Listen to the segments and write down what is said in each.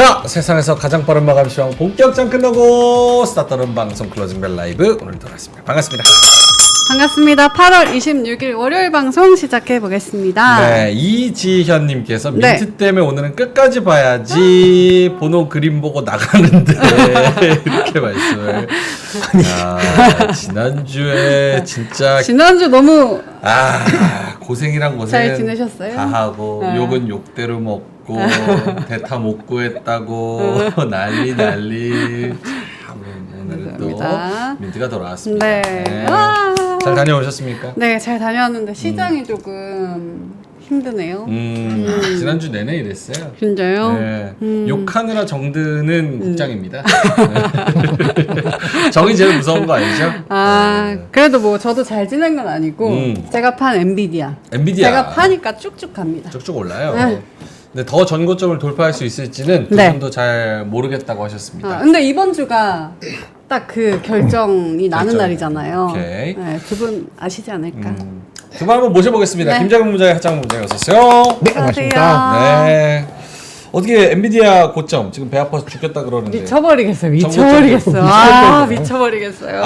자, 세상에서 가장 빠른 마감 시황 본격장 끝나고 스타트하는 방송 클로징벨 라이브 오늘 돌아왔습니다. 반갑습니다. 반갑습니다. 8월 26일 월요일 방송 시작해 보겠습니다. 네, 이지현님께서 네. 민트 때문에 오늘은 끝까지 봐야지 번호 그림 보고 나가는데 이렇게 말씀을. 야, 지난주에 진짜 지난주 너무 고생이랑 고생 잘 지내셨어요? 다 하고 네. 욕은 욕대로 먹고 대타 못 구했다고 난리 참, 오늘 또 감사합니다. 민트가 돌아왔습니다. 네. 와. 잘 다녀오셨습니까? 네, 잘 다녀왔는데 시장이 조금 힘드네요. 지난주 내내 이랬어요. 진짜요? 네. 욕하느라 정드는 국장입니다. 정이 제일 무서운 거 아니죠? 네. 그래도 뭐 저도 잘 지낸 건 아니고 제가 판 엔비디아. 제가 파니까 쭉쭉 갑니다. 쭉쭉 올라요. 네. 근데 더 전고점을 돌파할 수 있을지는 두 네. 분도 잘 모르겠다고 하셨습니다. 근데 이번 주가 딱 그 결정이 나는 결정. 날이잖아요. 오케이. 네, 두 분 아시지 않을까? 두 분 한번 모셔보겠습니다. 네. 김장훈 부장의 하창 부장님 어서 오세요. 네, 안녕하십니까. 네. 어떻게 엔비디아 고점 지금 배 아파서 죽겠다 그러는데 미쳐버리겠어요. 미쳐버리겠어요.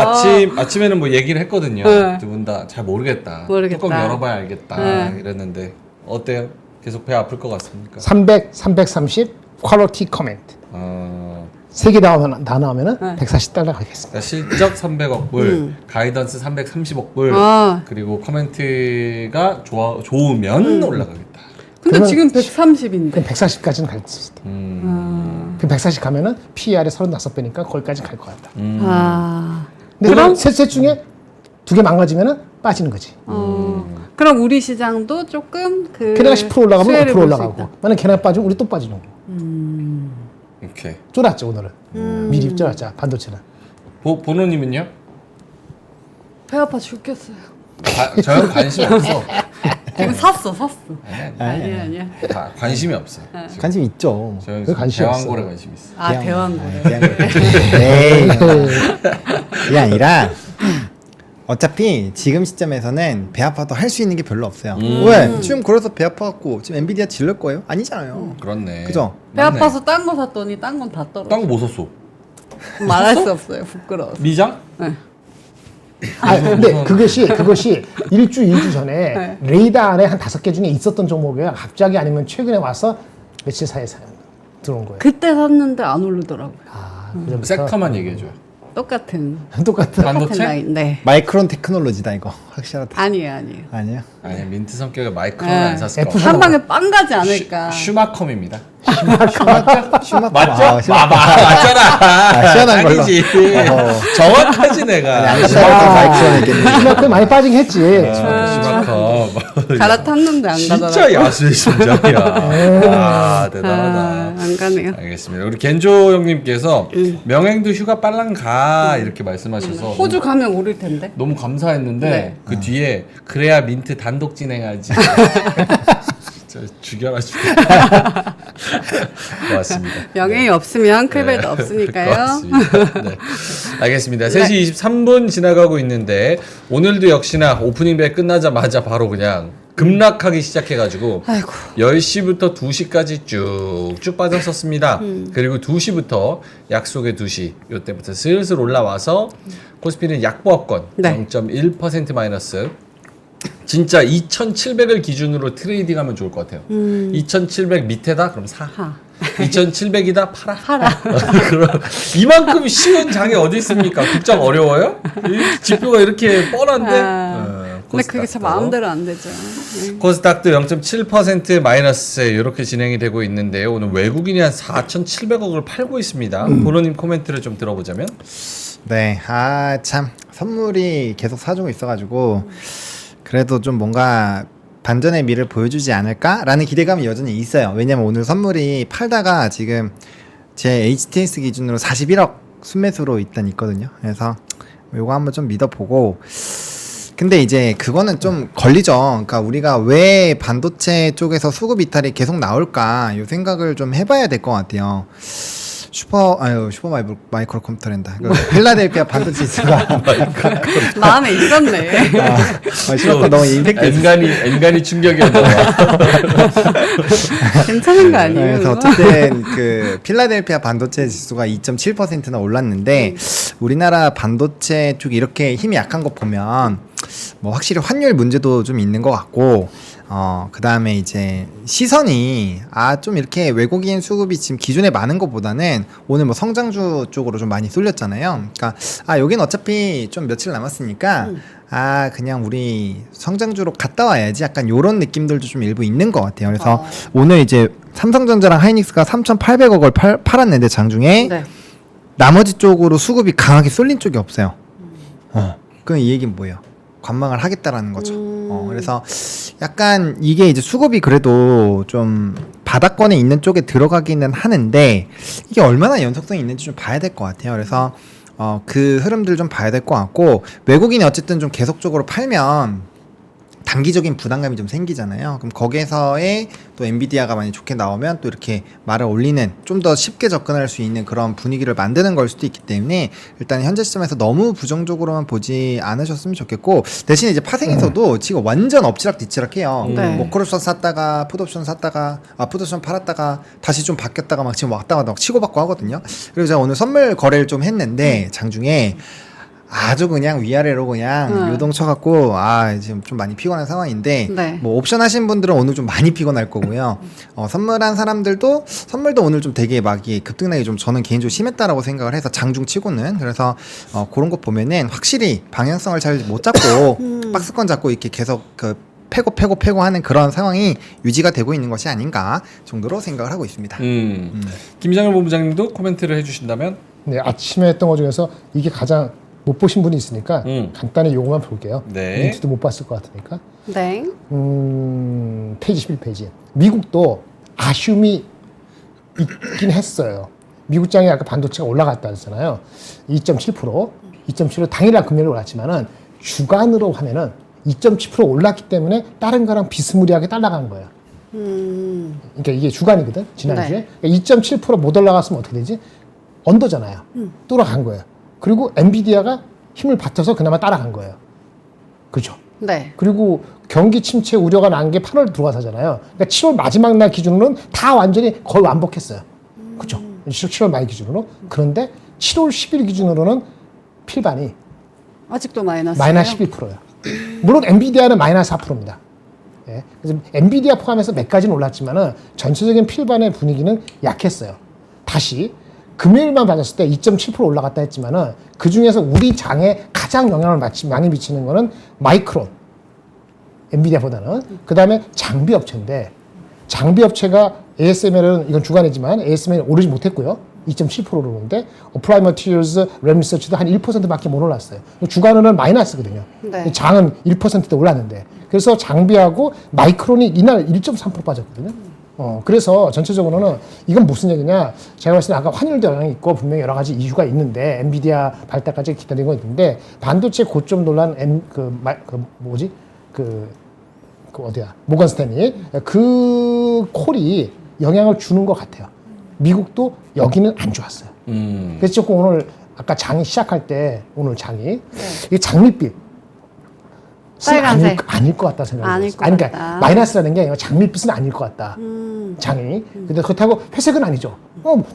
아침에는 뭐 얘기를 했거든요. 네. 두 분 다 잘 모르겠다. 모르겠다. 뚜껑 열어봐야 알겠다. 네. 이랬는데 어때요? 계속 배 아플 것 같습니까? 300, 330 퀄리티 코멘트. 3개 다 나오면은 네. 140달러 가겠습니다. 그러니까 실적 300억 불, 가이던스 330억 불, 그리고 코멘트가 좋으면 올라가겠다. 근데 그러면 지금 130인데. 그럼 140까지는 갈 수 있다. 그 140 가면은 PER이 35배니까 거기까지 갈 것 같다. 근데 그럼 셋 중에 2개 망가지면은 빠지는 거지. 그럼 우리 시장도 조금 걔네가 10% 올라가면 수혜를 5% 볼수 올라가고. 있다. 만약 걔네가 빠지면 우리 또 빠지는 거. 오케이. 쫄았죠 오늘은. 미리 쫄았죠 반도체는. 보노님은요? 배 아파 죽겠어요. 저는 관심 없어. 지금 샀어. 아니, 아니야. 다 관심이 없어. 관심 있죠. 저는 왜 관심이 대왕골에 없어? 관심 있어. 대왕고래. 에이, 그게 아니라 어차피 지금 시점에서는 배 아파도 할 수 있는 게 별로 없어요. 왜? 지금 그래서 배 아파갖고 지금 엔비디아 질릴 거예요? 아니잖아요. 그렇네. 그죠? 배 아파서 딴 거 샀더니 딴 건 다 떨어져. 딴거 뭐 샀어? 말할 수 없어요. 부끄러워서. 미장? 근데 그것이 1주 전에 네. 레이더 안에 한 5개 중에 있었던 종목이야. 갑자기 아니면 최근에 와서 며칠 사이에 들어온 거예요. 그때 샀는데 안 오르더라고요. 그전부터 섹터만 얘기해줘요. 똑같은 똑같은. 반도체? 라인. 네. 마이크론 테크놀로지다 이거 확실하다. 아니에요. 아니야? 아니 민트 성격에 마이크론 네. 안 샀을 거 F 한 방에 빵 가지 않을까. 슈마컴입니다. 슈마커. 맞잖아. 시원한 걸로. 딱이지. 정확하지 내가. 마이크론이겠네. 그만큼 많이 빠지긴 했지. 슈마컴. 갈아탔는데 안 가더라고요. 진짜 야수의 심장이야. 대단하다. 안 가네요. 알겠습니다. 우리 겐조 형님께서 명행도 휴가 빨랑 가 이렇게 말씀하셔서 호주 가면 오를 텐데. 너무 감사했는데 네. 그 뒤에 그래야 민트 단독 진행하지. 진짜 죽여라. 고맙습니다. 명예이 없으면 클벨도 없으니까요. 고맙습니다. 네. 알겠습니다. 3시 23분 지나가고 있는데 오늘도 역시나 오프닝 벨 끝나자마자 바로 그냥 급락하기 시작해가지고 아이고. 10시부터 2시까지 쭉쭉 빠졌었습니다. 그리고 2시부터 약속의 2시 이때부터 슬슬 올라와서 코스피는 약보합권 네. 0.1% 마이너스. 진짜 2,700을 기준으로 트레이딩하면 좋을 것 같아요. 2,700 밑에다 그럼 사. 2,700이다 팔아. 그럼 이만큼 쉬운 장이 어디 있습니까? 국장 어려워요? 이 지표가 이렇게 뻔한데. 근데 그게 참 마음대로 안 되죠. 네. 코스닥도 0.7% 마이너스 이렇게 진행이 되고 있는데요. 오늘 외국인이 한 4,700억을 팔고 있습니다. 보노님 코멘트를 좀 들어보자면. 네, 참 선물이 계속 사주고 있어가지고 그래도 좀 뭔가 반전의 미를 보여주지 않을까라는 기대감이 여전히 있어요. 왜냐면 오늘 선물이 팔다가 지금 제 HTS 기준으로 41억 순매수로 일단 있거든요. 그래서 요거 한번 좀 믿어보고. 근데 이제 그거는 좀 걸리죠. 그러니까 우리가 왜 반도체 쪽에서 수급 이탈이 계속 나올까 이 생각을 좀 해봐야 될 것 같아요. 슈퍼 마이크로 컴퓨터랜다. 필라델피아 반도체 지수가 마음에 있었네. 슈퍼 너무 임팩트. 엔간히 충격이었나 봐. 괜찮은 거 아니에요? 그래서 어쨌든 그 필라델피아 반도체 지수가 2.7%나 올랐는데 우리나라 반도체 쪽이 이렇게 힘이 약한 거 보면 뭐 확실히 환율 문제도 좀 있는 것 같고 그 다음에 이제 시선이 좀 이렇게 외국인 수급이 지금 기존에 많은 것보다는 오늘 뭐 성장주 쪽으로 좀 많이 쏠렸잖아요. 그러니까 여긴 어차피 좀 며칠 남았으니까 그냥 우리 성장주로 갔다 와야지 약간 요런 느낌들도 좀 일부 있는 것 같아요. 그래서 오늘 이제 삼성전자랑 하이닉스가 3,800억을 팔았는데 장중에 네. 나머지 쪽으로 수급이 강하게 쏠린 쪽이 없어요. 그럼 이 얘기는 뭐예요? 관망을 하겠다라는 거죠. 그래서 약간 이게 이제 수급이 그래도 좀 바닥권에 있는 쪽에 들어가기는 하는데 이게 얼마나 연속성이 있는지 좀 봐야 될 것 같아요. 그래서 그 흐름들 좀 봐야 될 것 같고 외국인이 어쨌든 좀 계속적으로 팔면 단기적인 부담감이 좀 생기잖아요. 그럼 거기에서의 또 엔비디아가 많이 좋게 나오면 또 이렇게 말을 올리는 좀 더 쉽게 접근할 수 있는 그런 분위기를 만드는 걸 수도 있기 때문에 일단 현재 시점에서 너무 부정적으로만 보지 않으셨으면 좋겠고 대신 이제 파생에서도 지금 완전 엎치락뒤치락해요. 네. 뭐 콜옵션 샀다가 풋옵션 샀다가 풋옵션 팔았다가 다시 좀 바뀌었다가 막 지금 왔다 갔다 막 치고받고 하거든요. 그리고 제가 오늘 선물 거래를 좀 했는데 장중에 아주 그냥 위아래로 그냥 요동쳐갖고 지금 좀 많이 피곤한 상황인데 네. 뭐 옵션 하신 분들은 오늘 좀 많이 피곤할 거고요. 선물한 사람들도 선물도 오늘 좀 되게 막 급등락이 좀 저는 개인적으로 심했다라고 생각을 해서 장중 치고는 그래서 그런 거 보면은 확실히 방향성을 잘 못 잡고 박스권 잡고 이렇게 계속 그 패고 하는 그런 상황이 유지가 되고 있는 것이 아닌가 정도로 생각을 하고 있습니다. 김장일 본부장님도 코멘트를 해주신다면? 네, 아침에 했던 것 중에서 이게 가장 못 보신 분이 있으니까 간단히 요거만 볼게요. 네. 멘트도 못 봤을 것 같으니까. 네. 페이지 11페이지. 미국도 아쉬움이 있긴 했어요. 미국 장이 아까 반도체가 올라갔다 했잖아요. 2.7%. 당일날 금요일 올랐지만은 주간으로 하면은 2.7% 올랐기 때문에 다른 거랑 비스무리하게 따라간 거예요. 그러니까 이게 주간이거든. 지난주에. 네. 그러니까 2.7% 못 올라갔으면 어떻게 되지? 언더잖아요. 돌아간 거예요. 그리고 엔비디아가 힘을 받쳐서 그나마 따라간 거예요. 그렇죠? 네. 그리고 경기 침체 우려가 난 게 8월 들어가서잖아요. 그러니까 7월 마지막 날 기준으로는 다 완전히 거의 완복했어요. 그렇죠? 7월 말 기준으로. 그런데 7월 10일 기준으로는 필반이 아직도 마이너스. 마이너스 11%예요. 물론 엔비디아는 마이너스 4%입니다. 예. 그래서 엔비디아 포함해서 몇 가지는 올랐지만은 전체적인 필반의 분위기는 약했어요. 다시 금요일만 봤을 때 2.7% 올라갔다 했지만은 그 중에서 우리 장에 가장 영향을 많이 미치는 거는 마이크론, 엔비디아보다는. 그 다음에 장비 업체인데 장비 업체가 ASML은 이건 주간이지만 ASML은 오르지 못했고요. 2.7%로 오는데 어플라이 머티리얼즈, 램 리서치도 한 1%밖에 못 올랐어요. 주간은 마이너스거든요. 네. 장은 1%대 올랐는데 그래서 장비하고 마이크론이 이날 1.3% 빠졌거든요. 그래서 전체적으로는 이건 무슨 얘기냐? 제가 봤을 때 아까 환율도 영향이 있고 분명히 여러 가지 이유가 있는데 엔비디아 발달까지 기다리는 건 있는데 반도체 고점 논란 어디야? 모건 스탠리 그 콜이 영향을 주는 것 같아요. 미국도 여기는 안 좋았어요. 그래서 조금 오늘 아까 장이 시작할 때 오늘 장이 이 장밋빛 빨간색. 아닐 것 같다 생각해요. 아닐 것 그러니까 같다. 마이너스라는 게 아니라 장밋빛은 아닐 것 같다. 장이. 근데 그렇다고 회색은 아니죠.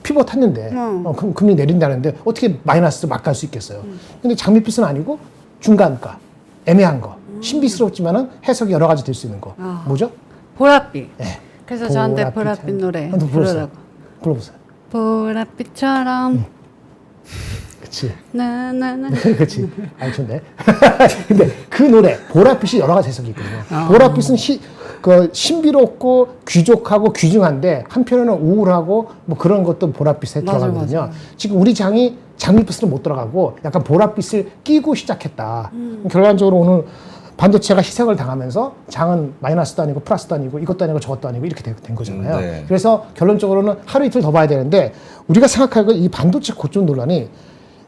피벗 탔는데 금리 내린다는데 어떻게 마이너스 막 갈 수 있겠어요. 근데 장밋빛은 아니고 중간가, 애매한 거, 신비스럽지만은 해석이 여러 가지 될 수 있는 거. 뭐죠? 보랏빛. 네. 그래서 저한테 보랏빛 노래 한번 부르라고. 불러보세요. 보랏빛처럼 그치. 나나나. 그치. 아니, 좋네. 근데 그 노래, 보랏빛이 여러 가지 해석이 있거든요. 보랏빛은 신비롭고 귀족하고 귀중한데 한편으로는 우울하고 뭐 그런 것도 보랏빛에 들어가거든요. 맞아. 지금 우리 장이 장밋빛으로 못 들어가고 약간 보랏빛을 끼고 시작했다. 결과적으로 오늘 반도체가 희생을 당하면서 장은 마이너스도 아니고 플러스도 아니고 이것도 아니고 저것도 아니고 이렇게 된 거잖아요. 네. 그래서 결론적으로는 하루 이틀 더 봐야 되는데 우리가 생각하는 이 반도체 고점 논란이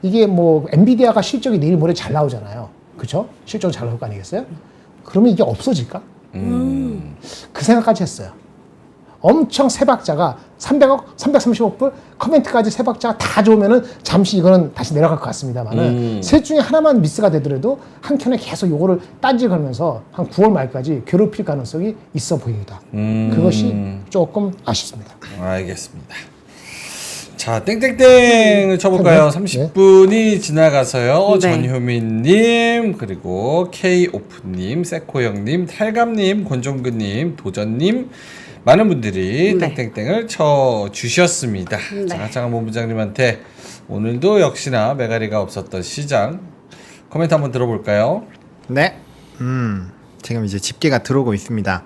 이게 뭐 엔비디아가 실적이 내일 모레 잘 나오잖아요. 그렇죠? 실적이 잘 나올 거 아니겠어요? 그러면 이게 없어질까? 그 생각까지 했어요. 엄청 세 박자가 300억, 330억 불 커멘트까지 세 박자가 다 좋으면은 잠시 이거는 다시 내려갈 것 같습니다만은 셋 중에 하나만 미스가 되더라도 한 켠에 계속 요거를 딴지걸면서 한 9월 말까지 괴롭힐 가능성이 있어 보입니다. 그것이 조금 아쉽습니다. 알겠습니다. 자, 땡땡땡을 쳐볼까요? 네. 30분이 지나가서요. 네. 전효민님, 그리고 K오프님, 세코형님, 탈감님, 권종근님, 도전님, 많은 분들이 네. 땡땡땡을 쳐주셨습니다. 네. 자, 장한 본부장님한테 오늘도 역시나 메가리가 없었던 시장 코멘트 한번 들어볼까요? 네. 지금 이제 집계가 들어오고 있습니다.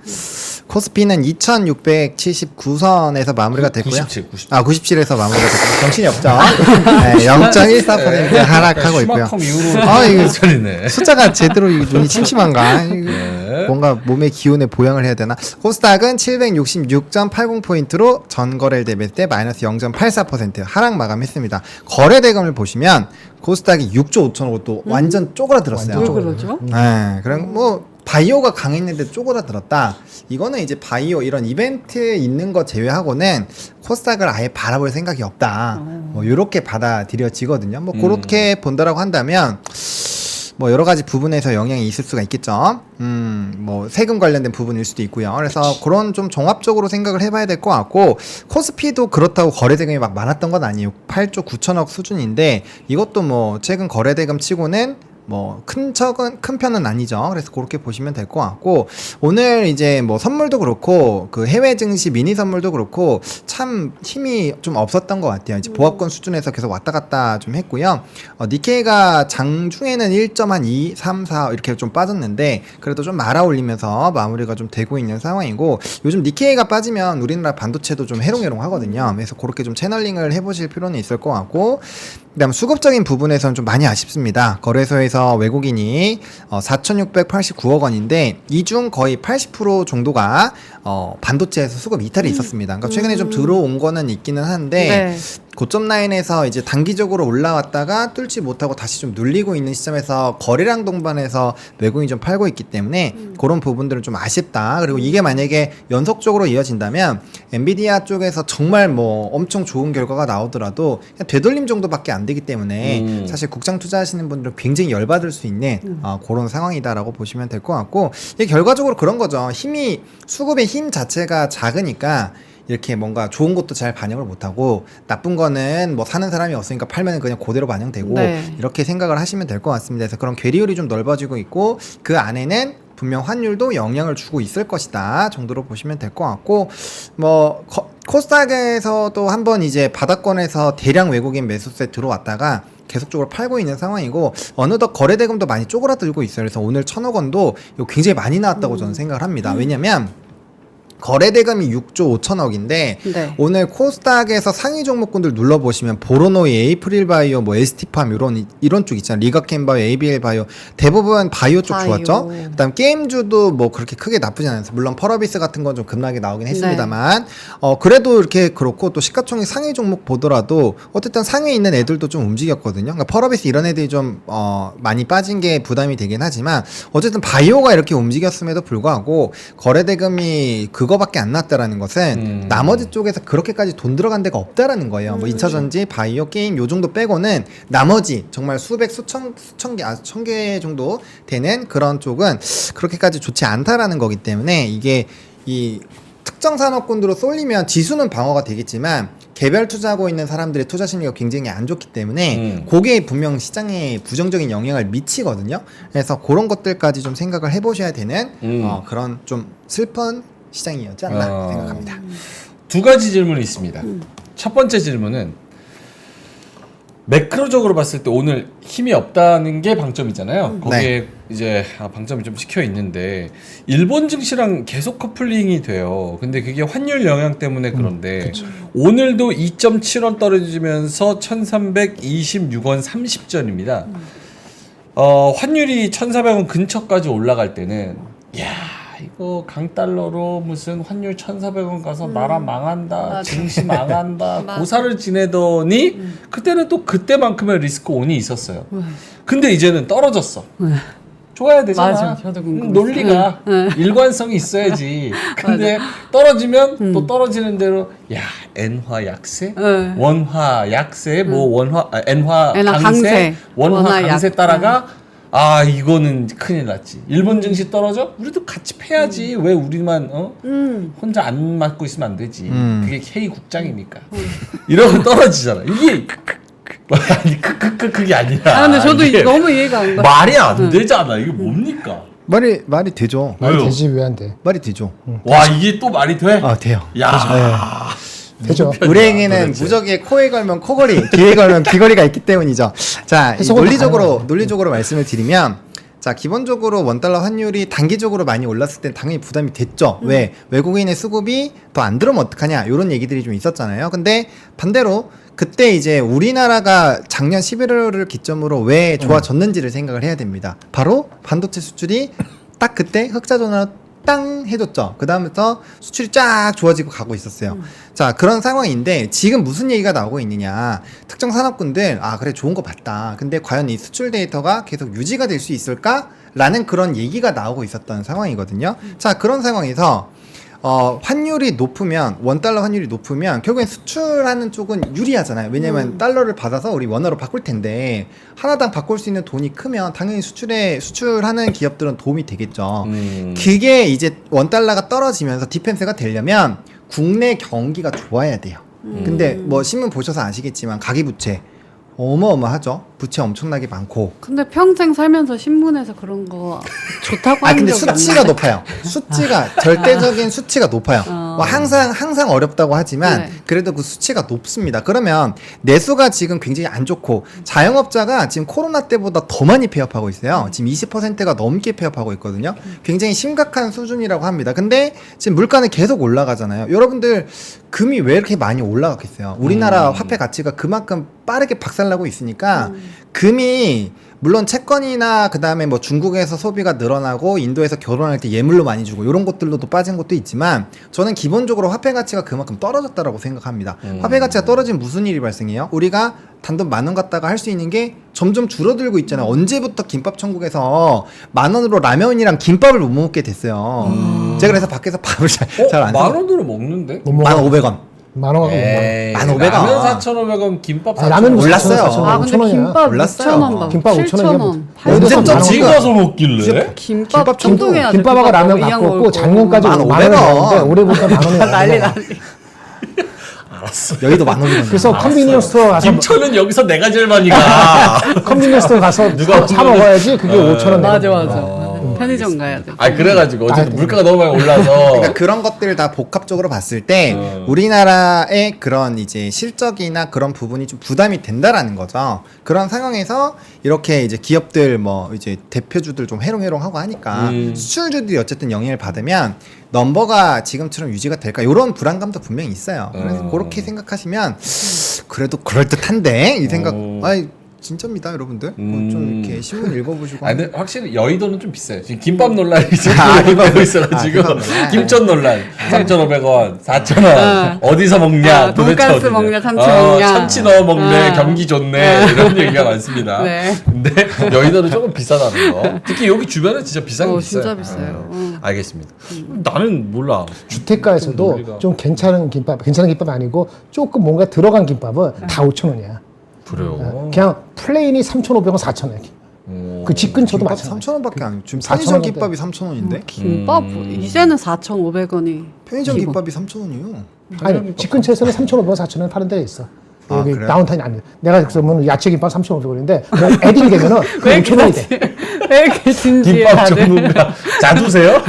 코스피는 2679선에서 마무리가 됐고요. 97. 97에서 마무리가 됐고요. 정신이 없죠. 네, 0.14% 하락하고 있고요. 슈마컴 이후로 이거 소리네. 숫자가 제대로 눈이 침침한가? 네. 뭔가 몸의 기운에 보양을 해야 되나? 코스닥은 766.80포인트로 전 거래일 대비했을 때 마이너스 0.84% 하락 마감했습니다. 거래 대금을 보시면 코스닥이 6조 5천억 또 완전 쪼그라들었어요. 왜 그러죠? 네, 그럼 뭐 바이오가 강했는데 쪼그라들었다. 이거는 이제 바이오 이런 이벤트에 있는 거 제외하고는 코스닥을 아예 바라볼 생각이 없다. 뭐 이렇게 받아들여지거든요. 뭐 그렇게 본다라고 한다면 뭐 여러 가지 부분에서 영향이 있을 수가 있겠죠. 뭐 세금 관련된 부분일 수도 있고요. 그래서 그런 좀 종합적으로 생각을 해봐야 될 것 같고 코스피도 그렇다고 거래대금이 막 많았던 건 아니에요. 8조 9천억 수준인데 이것도 뭐 최근 거래대금 치고는 뭐 큰 편은 아니죠. 그래서 그렇게 보시면 될 것 같고 오늘 이제 뭐 선물도 그렇고 그 해외 증시 미니 선물도 그렇고 참 힘이 좀 없었던 것 같아요. 이제 보합권 수준에서 계속 왔다 갔다 좀 했고요. 니케이가 장중에는 1.2, 3, 4 이렇게 좀 빠졌는데 그래도 좀 말아올리면서 마무리가 좀 되고 있는 상황이고 요즘 니케이가 빠지면 우리나라 반도체도 좀 해롱해롱 하거든요. 그래서 그렇게 좀 채널링을 해보실 필요는 있을 것 같고 그다음 수급적인 부분에서는 좀 많이 아쉽습니다. 거래소에서 외국인이 4,689억 원인데 이 중 거의 80% 정도가 반도체에서 수급 이탈이 있었습니다. 그러니까 최근에 좀 들어온 거는 있기는 한데 네. 고점 라인에서 이제 단기적으로 올라왔다가 뚫지 못하고 다시 좀 눌리고 있는 시점에서 거래량 동반해서 외국인이 좀 팔고 있기 때문에 그런 부분들은 좀 아쉽다. 그리고 이게 만약에 연속적으로 이어진다면 엔비디아 쪽에서 정말 뭐 엄청 좋은 결과가 나오더라도 그냥 되돌림 정도밖에 안 되기 때문에 사실 국장 투자하시는 분들은 굉장히 열받을 수 있는 그런 상황이다라고 보시면 될 것 같고 이게 결과적으로 그런 거죠. 수급의 힘 자체가 작으니까 이렇게 뭔가 좋은 것도 잘 반영을 못하고 나쁜 거는 뭐 사는 사람이 없으니까 팔면 그냥 그대로 반영되고 네. 이렇게 생각을 하시면 될 것 같습니다. 그래서 그런 괴리율이 좀 넓어지고 있고 그 안에는 분명 환율도 영향을 주고 있을 것이다 정도로 보시면 될 것 같고 뭐 코스닥에서도 한번 이제 바닥권에서 대량 외국인 매수세 들어왔다가 계속적으로 팔고 있는 상황이고 어느덧 거래대금도 많이 쪼그라들고 있어요. 그래서 오늘 1,000억 원도 이거 굉장히 많이 나왔다고 저는 생각을 합니다. 왜냐면 거래대금이 6조 5천억인데 네. 오늘 코스닥에서 상위 종목군들 눌러보시면 보로노이, 에이프릴바이오, 뭐 ST팜 이런 쪽 있잖아요. 리가캠바이오, ABL바이오 대부분 바이오 쪽 바이오. 좋았죠. 그다음 게임주도 뭐 그렇게 크게 나쁘지 않았어요. 물론 펄어비스 같은 건 좀 급락이 나오긴 했습니다만 그래도 이렇게 그렇고 또 시가총액 상위 종목 보더라도 어쨌든 상위에 있는 애들도 좀 움직였거든요. 그러니까 펄어비스 이런 애들이 좀 많이 빠진 게 부담이 되긴 하지만 어쨌든 바이오가 이렇게 움직였음에도 불구하고 거래대금이 그거밖에 안 났다라는 것은 나머지 쪽에서 그렇게까지 돈 들어간 데가 없다라는 거예요. 뭐 2차전지, 바이오, 게임 요 정도 빼고는 나머지 정말 수천 개, 1,000개 정도 되는 그런 쪽은 그렇게까지 좋지 않다라는 거기 때문에 이게 이 특정 산업군으로 쏠리면 지수는 방어가 되겠지만 개별 투자하고 있는 사람들의 투자 심리가 굉장히 안 좋기 때문에 그게 분명 시장에 부정적인 영향을 미치거든요. 그래서 그런 것들까지 좀 생각을 해보셔야 되는 그런 좀 슬픈 시장이었지 않나 생각합니다. 두 가지 질문이 있습니다. 첫 번째 질문은 매크로적으로 봤을 때 오늘 힘이 없다는 게 방점이잖아요. 거기에 이제 방점이 좀 찍혀 있는데 일본 증시랑 계속 커플링이 돼요. 근데 그게 환율 영향 때문에 그런데 오늘도 2.7원 떨어지면서 1,326원 30전입니다. 환율이 1,400원 근처까지 올라갈 때는 야 이거 강달러로 무슨 환율 1,400원 가서 나라 망한다, 맞아. 증시 망한다, 맞아. 고사를 지내더니 그때는 또 그때만큼의 리스크 온이 있었어요. 근데 이제는 떨어졌어. 좋아야 되잖아. 맞아, 저도 궁금했어요. 논리가 일관성이 있어야지. 근데 떨어지면 또 떨어지는 대로 야 N화 약세, 원화 약세, 뭐 원화 N화 강세, 원화 강세 따라가 아 이거는 큰일 났지. 일본 증시 떨어져? 우리도 같이 패야지. 왜 우리만 혼자 안 맞고 있으면 안 되지. 그게 K 국장이니까. 이러고 떨어지잖아. 이게 아니 그게 아니라. 근데 저도 너무 이해가 안 가. 말이 안 되잖아. 이게 뭡니까? 말이 되죠. 말이 왜요? 되지 왜 안 돼? 말이 되죠. 와 이게 또 말이 돼? 아 돼요. 야. 되죠. 은행에는 무적에 코에 걸면 코걸이, 귀에 걸면 귀걸이가 있기 때문이죠. 자, 이 해석은 논리적으로 말씀을 드리면, 자, 기본적으로 원달러 환율이 단기적으로 많이 올랐을 땐 당연히 부담이 됐죠. 왜? 외국인의 수급이 더 안 들어오면 어떡하냐, 이런 얘기들이 좀 있었잖아요. 근데 반대로 그때 이제 우리나라가 작년 11월을 기점으로 왜 좋아졌는지를 생각을 해야 됩니다. 바로 반도체 수출이 딱 그때 흑자 전환 땅 해줬죠. 그 다음부터 수출이 쫙 좋아지고 가고 있었어요. 자, 그런 상황인데 지금 무슨 얘기가 나오고 있느냐. 특정 산업군들 아 그래 좋은 거 봤다. 근데 과연 이 수출 데이터가 계속 유지가 될 수 있을까? 라는 그런 얘기가 나오고 있었던 상황이거든요. 자, 그런 상황에서 환율이 높으면 원달러 환율이 높으면 결국엔 수출하는 쪽은 유리하잖아요. 왜냐면 달러를 받아서 우리 원화로 바꿀 텐데 하나당 바꿀 수 있는 돈이 크면 당연히 수출하는 기업들은 도움이 되겠죠. 그게 이제 원달러가 떨어지면서 디펜스가 되려면 국내 경기가 좋아야 돼요. 근데 뭐 신문 보셔서 아시겠지만 가계부채 어마어마하죠. 부채 엄청나게 많고. 근데 평생 살면서 신문에서 그런 거 좋다고 하는 근데 적이 없는데. 수치가 높아요. 수치가 절대적인 수치가 높아요. 뭐 항상 어렵다고 하지만 네. 그래도 그 수치가 높습니다. 그러면 내수가 지금 굉장히 안 좋고 자영업자가 지금 코로나 때보다 더 많이 폐업하고 있어요. 지금 20%가 넘게 폐업하고 있거든요. 굉장히 심각한 수준이라고 합니다. 근데 지금 물가는 계속 올라가잖아요. 여러분들 금이 왜 이렇게 많이 올라갔겠어요? 우리나라 화폐 가치가 그만큼 빠르게 박살나고 있으니까 금이 물론 채권이나 그 다음에 뭐 중국에서 소비가 늘어나고 인도에서 결혼할 때 예물로 많이 주고 이런 것들로도 빠진 것도 있지만 저는 기본적으로 화폐 가치가 그만큼 떨어졌다라고 생각합니다. 화폐 가치가 떨어지면 무슨 일이 발생해요? 우리가 단돈 10,000원 갖다가 할 수 있는 게 점점 줄어들고 있잖아요. 언제부터 김밥 천국에서 10,000원으로 라면이랑 김밥을 못 먹게 됐어요. 제가 그래서 밖에서 밥을 잘 안 만 원으로 먹는데? 1,500원. 10,000원. 에이, 1,500원. 라면 4,500원, 김밥 4,500원. 라면 몰랐어요. 4,000원. 근데 5,000원이야. 김밥 몰랐어요. 6,000원, 김밥 5,000원이야. 8,000원. 어디 가서 먹길래? 김밥 천둥해야 돼. 김밥하고 라면 바꿨고 작년까지 10,000원이었는데 올해부터 10,000원이 난리. 알았어. 여기도 1,500원. 그래서 컨비니언스 스토어 가서 김천은 여기서 내가 제일 많이 가. 컨비니언스 스토어 가서 누가 사 먹어야지 그게 5,000원. 맞아. 편의점 가야 돼. 아 그래가지고 어쨌든 물가가 너무 많이 올라서. 그러니까 그런 것들을 다 복합적으로 봤을 때 우리나라의 그런 이제 실적이나 그런 부분이 좀 부담이 된다라는 거죠. 그런 상황에서 이렇게 이제 기업들 뭐 이제 대표주들 좀 해롱해롱하고 하니까 수출주들이 어쨌든 영향을 받으면 넘버가 지금처럼 유지가 될까 이런 불안감도 분명히 있어요. 그래서 그렇게 생각하시면 그래도 그럴듯한데 이 생각. 아니 진짜입니다, 여러분들. 좀 이렇게 신문 읽어보시고. 아 근데 확실히 여의도는 좀 비싸요. 지금 김밥 논란이 지금 되고 있어가지고 김천 논란 3,500원, 4,000원 어디서 먹냐 도대체 돈가스 어디냐. 먹냐, 참치 먹냐. 참치 넣어 먹네, 경기 좋네 이런 얘기가 많습니다. 네. 근데 여의도는 조금 비싸다는 거. 특히 여기 주변은 진짜 비싼 게 있어요. 진짜 비싸요. 알겠습니다. 나는 몰라. 주택가에서도 논리가. 좀 괜찮은 김밥 아니고 조금 뭔가 들어간 김밥은 다 5,000원이야. 그래요. 그냥 플레인이 3,500원, 4,000원. 그 집 근처도 김밥 마찬가지. 3,000원밖에 안. 지금 4,000원 편의점 김밥이 3,000원인데? 김밥 이제는 4,500원이. 편의점 김밥이 3,000원이요. 아니 집 근처에서는 3,500원, 4,000원 파는 데가 있어. 아, 여기 그래요? 다운타운이 안 돼. 내가 그러면 야채김밥 3,500원인데 애들이 되면은 왜 5,000원이 돼. 왜 이렇게 진지해 김밥 다들. 전문가 자두세요?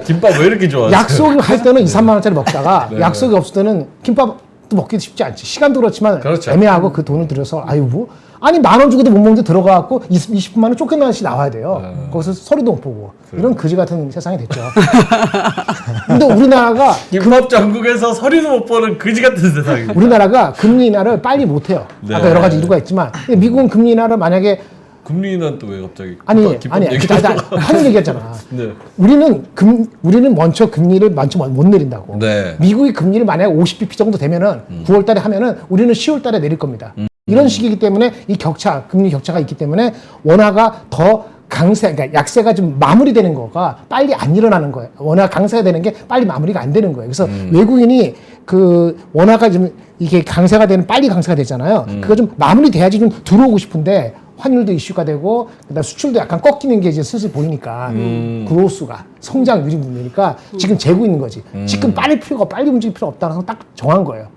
김밥 왜 이렇게 좋아하세요? 약속을 할 때는 2, 3만 원짜리 먹다가 네. 약속이 없을 때는 김밥도 먹기도 쉽지 않지. 시간도 그렇지만 그렇죠. 애매하고 그 돈을 들여서 아유 뭐 아니 10,000원 주고도 못 먹는데 들어가갖고 20분만 원 쫓겨나듯이 나와야 돼요. 거기서 소리도 못 보고 이런 거지 같은 세상이 됐죠. 근데 우리나라가 김밥 전국에서 서리도 못 보는 그지 같은 세상입니다. 우리나라가 금리 인하를 빨리 못 해요. 네. 아까 여러 가지 이유가 있지만 근데 미국은 금리 인하를 만약에 금리 인하는 또 왜 갑자기? 아니 얘기하죠? 하는 얘기했잖아. 네. 우리는 먼저 금리를 먼저 못 내린다고. 네. 미국이 금리를 만약에 50bp 정도 되면은 9월달에 하면은 우리는 10월달에 내릴 겁니다. 이런 식이기 때문에 이 격차, 금리 격차가 있기 때문에 원화가 더 강세, 그러니까 약세가 좀 마무리되는 거가 빨리 안 일어나는 거예요. 원화 강세가 되는 게 빨리 마무리가 안 되는 거예요. 그래서 외국인이 그 원화가 좀 이게 강세가 되는 빨리 강세가 되잖아요. 그거 좀 마무리돼야지 좀 들어오고 싶은데 환율도 이슈가 되고 그다음 수출도 약간 꺾이는 게 이제 슬슬 보이니까 그로스가 성장률이 문제니까 지금 재고 있는 거지. 지금 빨리 움직일 필요 없다라고 딱 정한 거예요.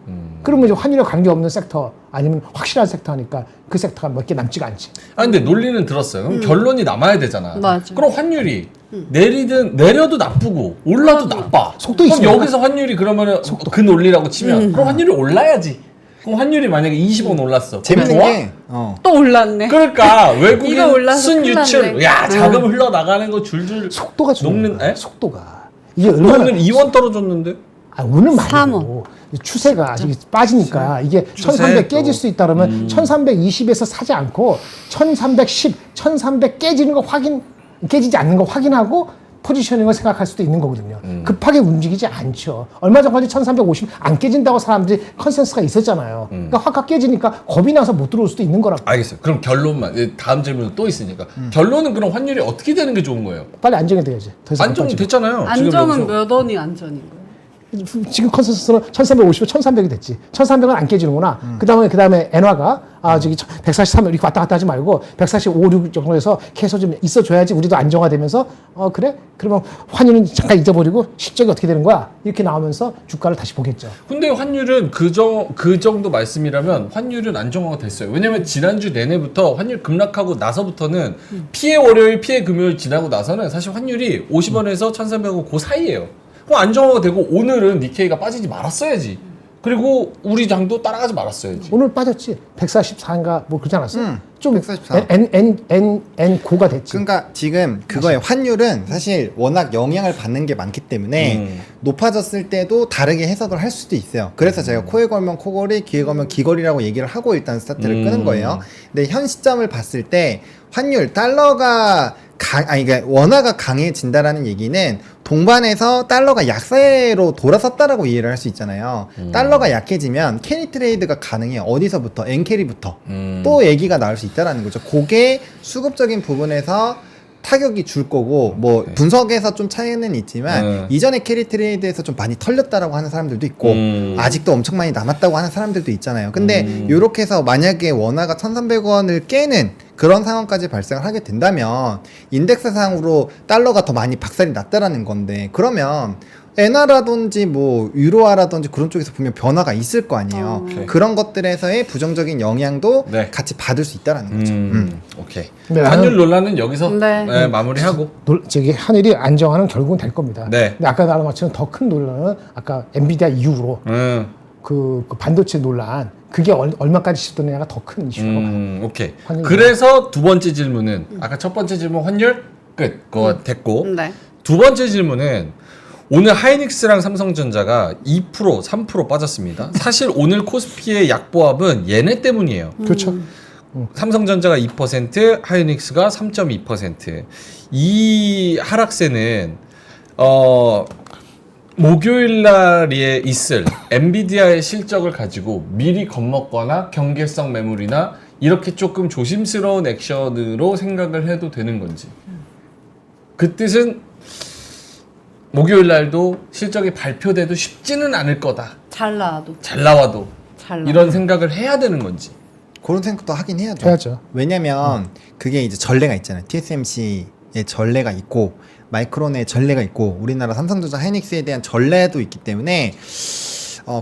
그러면 이제 환율에 관계없는 섹터 아니면 확실한 섹터 하니까 그 섹터가 몇 개 남지가 않지. 아 근데 논리는 들었어요. 그럼 결론이 남아야 되잖아. 맞아. 그럼 환율이 내려도 나쁘고 올라도 나빠. 속도 그럼 있으니까. 여기서 환율이 그러면은 그 논리라고 치면 그럼 환율이 올라야지. 그럼 환율이 만약에 20원 올랐어. 재밌는 좋아? 게 또 올랐네. 그러니까 이거 외국인 올라서 순유출, 큰일 났네. 야 자금 흘러나가는 거 줄줄 속도가 중요한 녹는. 거야. 에? 속도가 이게 얼마나 오늘 2원 떨어졌는데. 오는 3원. 말이고 추세가 이게 빠지니까 이게 추세 1300 또. 깨질 수 있다 그러면 1320에서 사지 않고 1310, 1300 깨지는 거 깨지지 않는 거 확인하고 포지셔닝을 생각할 수도 있는 거거든요. 급하게 움직이지 않죠. 얼마 전까지 1350 안 깨진다고 사람들이 컨센서스가 있었잖아요. 그러니까 확 깨지니까 겁이 나서 못 들어올 수도 있는 거라고. 알겠어요. 그럼 결론만 다음 질문 또 있으니까 결론은 그럼 환율이 어떻게 되는 게 좋은 거예요? 빨리 안정이 돼야지. 더 이상 안 안정이 빠지고. 됐잖아요. 안정은 지금 여기서. 몇 원이 안정인 거예요? 지금 컨센서스는 1350에 1300이 됐지. 1300은 안 깨지는구나. 그다음에 엔화가 저기 143 이렇게 왔다 갔다 하지 말고 145, 6 정도에서 계속 좀 있어줘야지 우리도 안정화되면서 그래? 그러면 환율은 잠깐 잊어버리고 실적이 어떻게 되는 거야? 이렇게 나오면서 주가를 다시 보겠죠. 근데 환율은 그 정도 말씀이라면 환율은 안정화가 됐어요. 왜냐면 지난주 내내부터 환율 급락하고 나서부터는 피해 월요일, 피해 금요일 지나고 나서는 사실 환율이 50원에서 1,300원 그 사이예요. 그럼 안정화가 되고 오늘은 니케이가 빠지지 말았어야지. 그리고 우리 장도 따라가지 말았어야지. 오늘 빠졌지. 144인가 뭐 그러지 않았어? 좀 144. N 고가 됐지. 그러니까 지금 그거의 환율은 사실 워낙 영향을 받는 게 많기 때문에 높아졌을 때도 다르게 해석을 할 수도 있어요. 그래서 제가 코에 걸면 코걸이, 귀에 걸면 귀걸이라고 얘기를 하고 일단 스타트를 끄는 거예요. 근데 현 시점을 봤을 때 환율 달러가 그러니까 원화가 강해진다라는 얘기는 동반해서 달러가 약세로 돌아섰다라고 이해를 할 수 있잖아요. 달러가 약해지면 캐리 트레이드가 가능해요. 어디서부터? 엔캐리부터. 또 얘기가 나올 수 있다라는 거죠. 그게 수급적인 부분에서 타격이 줄 거고 뭐 분석에서 좀 차이는 있지만 이전에 캐리 트레이드에서 좀 많이 털렸다라고 하는 사람들도 있고 아직도 엄청 많이 남았다고 하는 사람들도 있잖아요. 근데 요렇게 해서 만약에 원화가 1,300원을 깨는 그런 상황까지 발생을 하게 된다면 인덱스상으로 달러가 더 많이 박살이 났다라는 건데 그러면 엔화라든지 뭐 유로화라든지 그런 쪽에서 보면 변화가 있을 거 아니에요. 그런 것들에서의 부정적인 영향도 네. 같이 받을 수 있다라는 거죠. 오케이. 근데 환율 논란은 여기서 네. 마무리하고. 저기 하늘이 안정화는 결국은 될 겁니다. 네. 근데 아까 나랑 마치는 더 큰 논란은 아까 엔비디아 이후로 그 반도체 논란 그게 얼마까지 시도되냐가 더 큰 이슈라고. 오케이. 환율 그래서 두 번째 질문은 아까 첫 번째 질문 환율 끝. 그거 됐고. 네. 두 번째 질문은 오늘 하이닉스랑 삼성전자가 2%, 3% 빠졌습니다. 사실 오늘 코스피의 약보합은 얘네 때문이에요. 그렇죠. 삼성전자가 2%, 하이닉스가 3.2%. 이 하락세는 목요일 날에 있을 엔비디아의 실적을 가지고 미리 겁먹거나 경계성 매물이나 이렇게 조금 조심스러운 액션으로 생각을 해도 되는 건지. 그 뜻은 목요일 날도 실적이 발표돼도 쉽지는 않을 거다. 잘 나와도. 잘 나와도. 잘 나와도. 이런 생각을 해야 되는 건지. 그런 생각도 하긴 해야죠. 해야죠. 왜냐면 그게 이제 전례가 있잖아요. TSMC의 전례가 있고 마이크론의 전례가 있고 우리나라 삼성전자 하이닉스에 대한 전례도 있기 때문에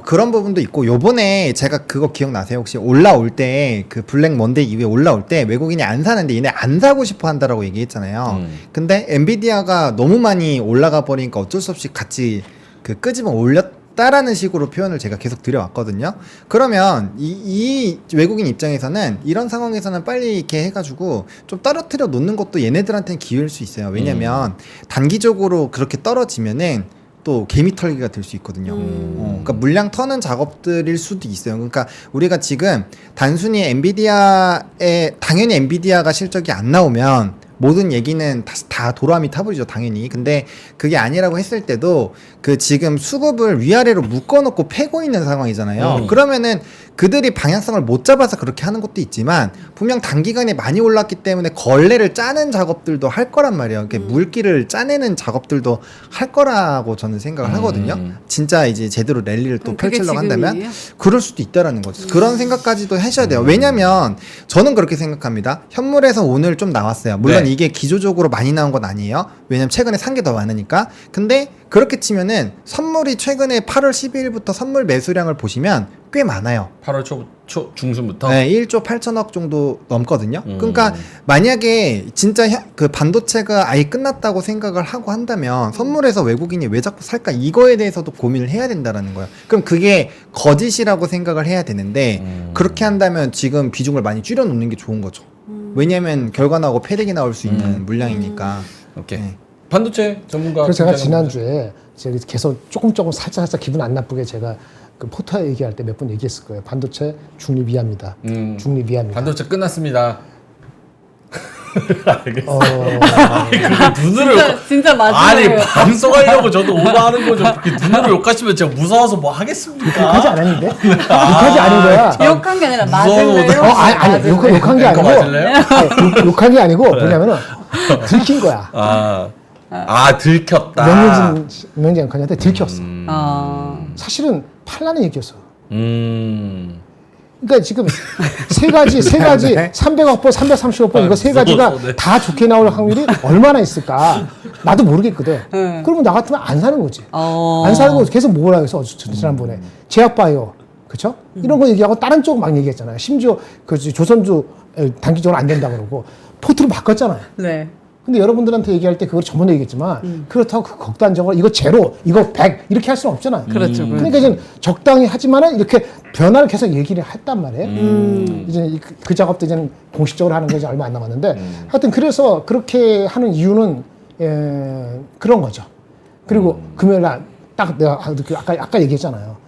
그런 부분도 있고 요번에 제가 그거 기억나세요? 혹시 올라올 때 그 블랙 먼데이 이후에 올라올 때 외국인이 안 사는데 얘네 안 사고 싶어 한다라고 얘기했잖아요. 근데 엔비디아가 너무 많이 올라가 버리니까 어쩔 수 없이 같이 그 끄집어 올렸다라는 식으로 표현을 제가 계속 드려왔거든요. 그러면 이 외국인 입장에서는 이런 상황에서는 빨리 이렇게 해가지고 좀 떨어뜨려 놓는 것도 얘네들한테는 기회일 수 있어요. 왜냐면 단기적으로 그렇게 떨어지면은 또 개미 털기가 될 수 있거든요. 그러니까 물량 터는 작업들일 수도 있어요. 그러니까 우리가 지금 단순히 엔비디아에 당연히 엔비디아가 실적이 안 나오면 모든 얘기는 다 도라미 타불이죠, 당연히. 근데 그게 아니라고 했을 때도 그 지금 수급을 위아래로 묶어놓고 패고 있는 상황이잖아요. 그러면은 그들이 방향성을 못 잡아서 그렇게 하는 것도 있지만 분명 단기간에 많이 올랐기 때문에 걸레를 짜는 작업들도 할 거란 말이에요. 물기를 짜내는 작업들도 할 거라고 저는 생각을 하거든요. 진짜 이제 제대로 랠리를 또 펼치려고 한다면 그럴 수도 있다라는 거죠. 그런 생각까지도 하셔야 돼요. 왜냐면 저는 그렇게 생각합니다. 현물에서 오늘 좀 나왔어요. 물론 이게 기조적으로 많이 나온 건 아니에요. 왜냐면 최근에 산 게 더 많으니까. 근데 그렇게 치면은 선물이 최근에 8월 12일부터 선물 매수량을 보시면 꽤 많아요. 8월 초 중순부터? 네, 1조 8천억 정도 넘거든요. 그러니까 만약에 진짜 그 반도체가 아예 끝났다고 생각을 하고 한다면 선물에서 외국인이 왜 자꾸 살까 이거에 대해서도 고민을 해야 된다라는 거예요. 그럼 그게 거짓이라고 생각을 해야 되는데 그렇게 한다면 지금 비중을 많이 줄여놓는 게 좋은 거죠. 왜냐면 결과 나오고 패대기 나올 수 있는 물량이니까. 오케이. 네. 반도체 전문가. 그래서 제가 지난주에 제가 계속 조금 살짝 기분 안 나쁘게 제가 그 포터 얘기할 때 몇 번 얘기했을 거예요. 반도체 중립 이하입니다. 중립 이하입니다. 반도체 끝났습니다. 알겠어. 그 눈으로 진짜 맞아요. 아니 방송하려고 저도 오버하는 거죠. 그렇게 눈으로 욕하시면 제가 무서워서 뭐 하겠습니까? 욕하지 않았는데? 욕하지 않은 거야. 욕한 게 아니라 무서워. 맞을래요? 아니 욕한 게 아니고 맞을래요? 욕한 게 아니고 뭐냐면은 들킨 거야. 들켰다. 명진 앵커한테 들켰어. 사실은 팔라는 얘기였어. 그러니까 지금 세 가지 300억 번, 330억 번 이거 세 가지가 다 좋게 나올 확률이 얼마나 있을까? 나도 모르겠거든. 그러면 나 같으면 안 사는 거지. 안 사고 계속 뭐라 해서 지난번에 제약바이오 그렇죠? 이런 거 얘기하고 다른 쪽 막 얘기했잖아요. 심지어 그 조선주 단기적으로 안 된다 그러고 포트로 바꿨잖아요. 네. 근데 여러분들한테 얘기할 때 그걸 전번에 얘기했지만 그렇다고 그 극단적으로 이거 제로, 이거 100 이렇게 할 수는 없잖아요. 그렇죠. 그러니까 이제 적당히 하지만은 이렇게 변화를 계속 얘기를 했단 말이에요. 이제 그 작업도 이제 공식적으로 하는 게 이제 얼마 안 남았는데 하여튼 그래서 그렇게 하는 이유는 그런 거죠. 그리고 금요일 날 딱 내가 아까 얘기했잖아요.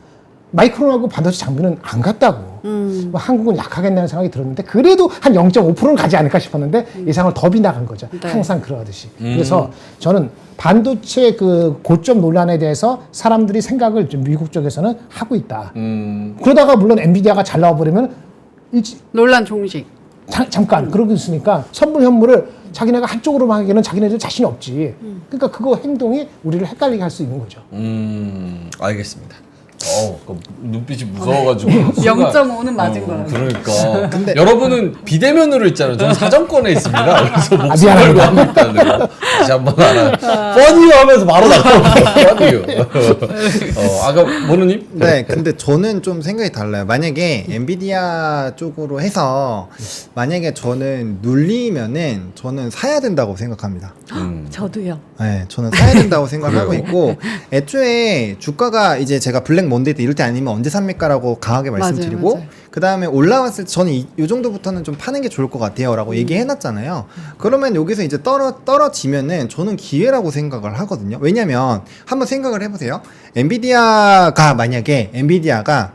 마이크론하고 반도체 장비는 안 갔다고. 뭐 한국은 약하겠다는 생각이 들었는데 그래도 한 0.5%는 가지 않을까 싶었는데 예상을 더 빗나간 거죠. 네. 항상 그러하듯이. 그래서 저는 반도체 그 고점 논란에 대해서 사람들이 생각을 좀 미국 쪽에서는 하고 있다. 그러다가 물론 엔비디아가 잘 나와버리면 논란 종식. 잠깐 그러고 있으니까 선물 현물을 자기네가 한쪽으로만 하기에는 자기네들 자신이 없지. 그러니까 그거 행동이 우리를 헷갈리게 할 수 있는 거죠. 알겠습니다. 그 눈빛이 무서워가지고 0.5는 맞은 거라고. 그러니까. 근데 여러분은 비대면으로 있잖아요. 저는 사정권에 있습니다. 그래서 목숨 걸고 미안합니다. 하고 있다는 거. 다시 한번 알아. 뻔히요 하면서 바로 나가요. 뻔히요. 아까 모노님? 네, 근데 저는 좀 생각이 달라요. 만약에 엔비디아 쪽으로 해서 만약에 저는 눌리면은 저는 사야 된다고 생각합니다. 저도요. 네, 저는 사야 된다고 생각하고 있고 애초에 주가가 이제 제가 블랙 먼데이 때 이럴 때 아니면 언제 삽니까라고 강하게 말씀드리고 맞아요. 그 다음에 올라왔을 때 저는 이 정도부터는 좀 파는 게 좋을 것 같아요라고 얘기해놨잖아요. 그러면 여기서 이제 떨어지면은 저는 기회라고 생각을 하거든요. 왜냐면 한번 생각을 해보세요. 엔비디아가 만약에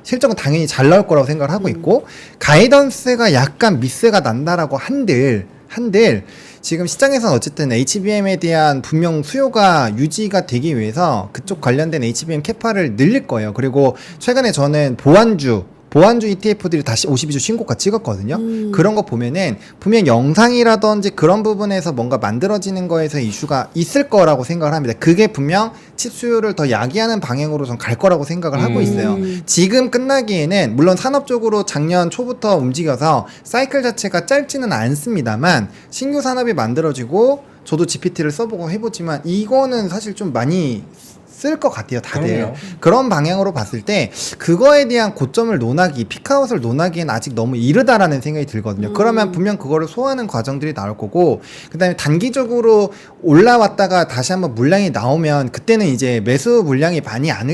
실적은 당연히 잘 나올 거라고 생각을 하고 있고 가이던스가 약간 미스가 난다라고 한들 지금 시장에서는 어쨌든 HBM에 대한 분명 수요가 유지가 되기 위해서 그쪽 관련된 HBM 캐파를 늘릴 거예요. 그리고 최근에 저는 보안주 ETF들이 다시 52주 신고가 찍었거든요. 그런 거 보면은 분명 영상이라든지 그런 부분에서 뭔가 만들어지는 거에서 이슈가 있을 거라고 생각을 합니다. 그게 분명 칩 수요를 더 야기하는 방향으로 전 갈 거라고 생각을 하고 있어요. 지금 끝나기에는 물론 산업적으로 작년 초부터 움직여서 사이클 자체가 짧지는 않습니다만 신규 산업이 만들어지고 저도 GPT를 써보고 해보지만 이거는 사실 좀 많이 쓸 것 같아요, 다들. 그럼요. 그런 방향으로 봤을 때 그거에 대한 고점을 피크아웃을 논하기엔 아직 너무 이르다라는 생각이 들거든요. 그러면 분명 그거를 소화하는 과정들이 나올 거고 그다음에 단기적으로 올라왔다가 다시 한번 물량이 나오면 그때는 이제 매수 물량이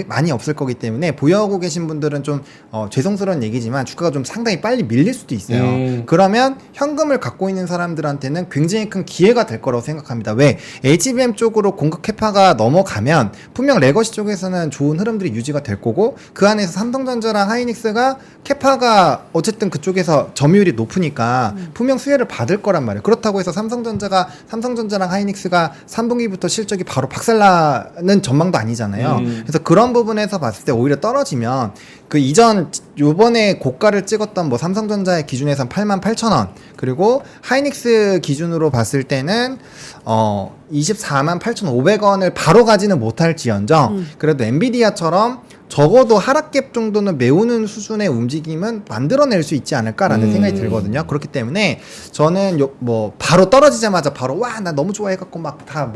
많이 없을 거기 때문에 보유하고 계신 분들은 좀 죄송스러운 얘기지만 주가가 좀 상당히 빨리 밀릴 수도 있어요. 그러면 현금을 갖고 있는 사람들한테는 굉장히 큰 기회가 될 거라고 생각합니다. 왜? HBM 쪽으로 공급 캐파가 넘어가면 분명 분명 레거시 쪽에서는 좋은 흐름들이 유지가 될 거고 그 안에서 삼성전자랑 하이닉스가 캐파가 어쨌든 그쪽에서 점유율이 높으니까 분명 수혜를 받을 거란 말이에요. 그렇다고 해서 삼성전자랑 하이닉스가 3분기부터 실적이 바로 박살나는 전망도 아니잖아요. 그래서 그런 부분에서 봤을 때 오히려 떨어지면 그 이전 요번에 고가를 찍었던 뭐 삼성전자의 기준에선 88,000원 그리고 하이닉스 기준으로 봤을 때는 248,500원을 바로 가지는 못할지언정 그래도 엔비디아처럼 적어도 하락갭 정도는 메우는 수준의 움직임은 만들어낼 수 있지 않을까라는 생각이 들거든요. 그렇기 때문에 저는 뭐 바로 떨어지자마자 바로 와 나 너무 좋아해갖고 막 다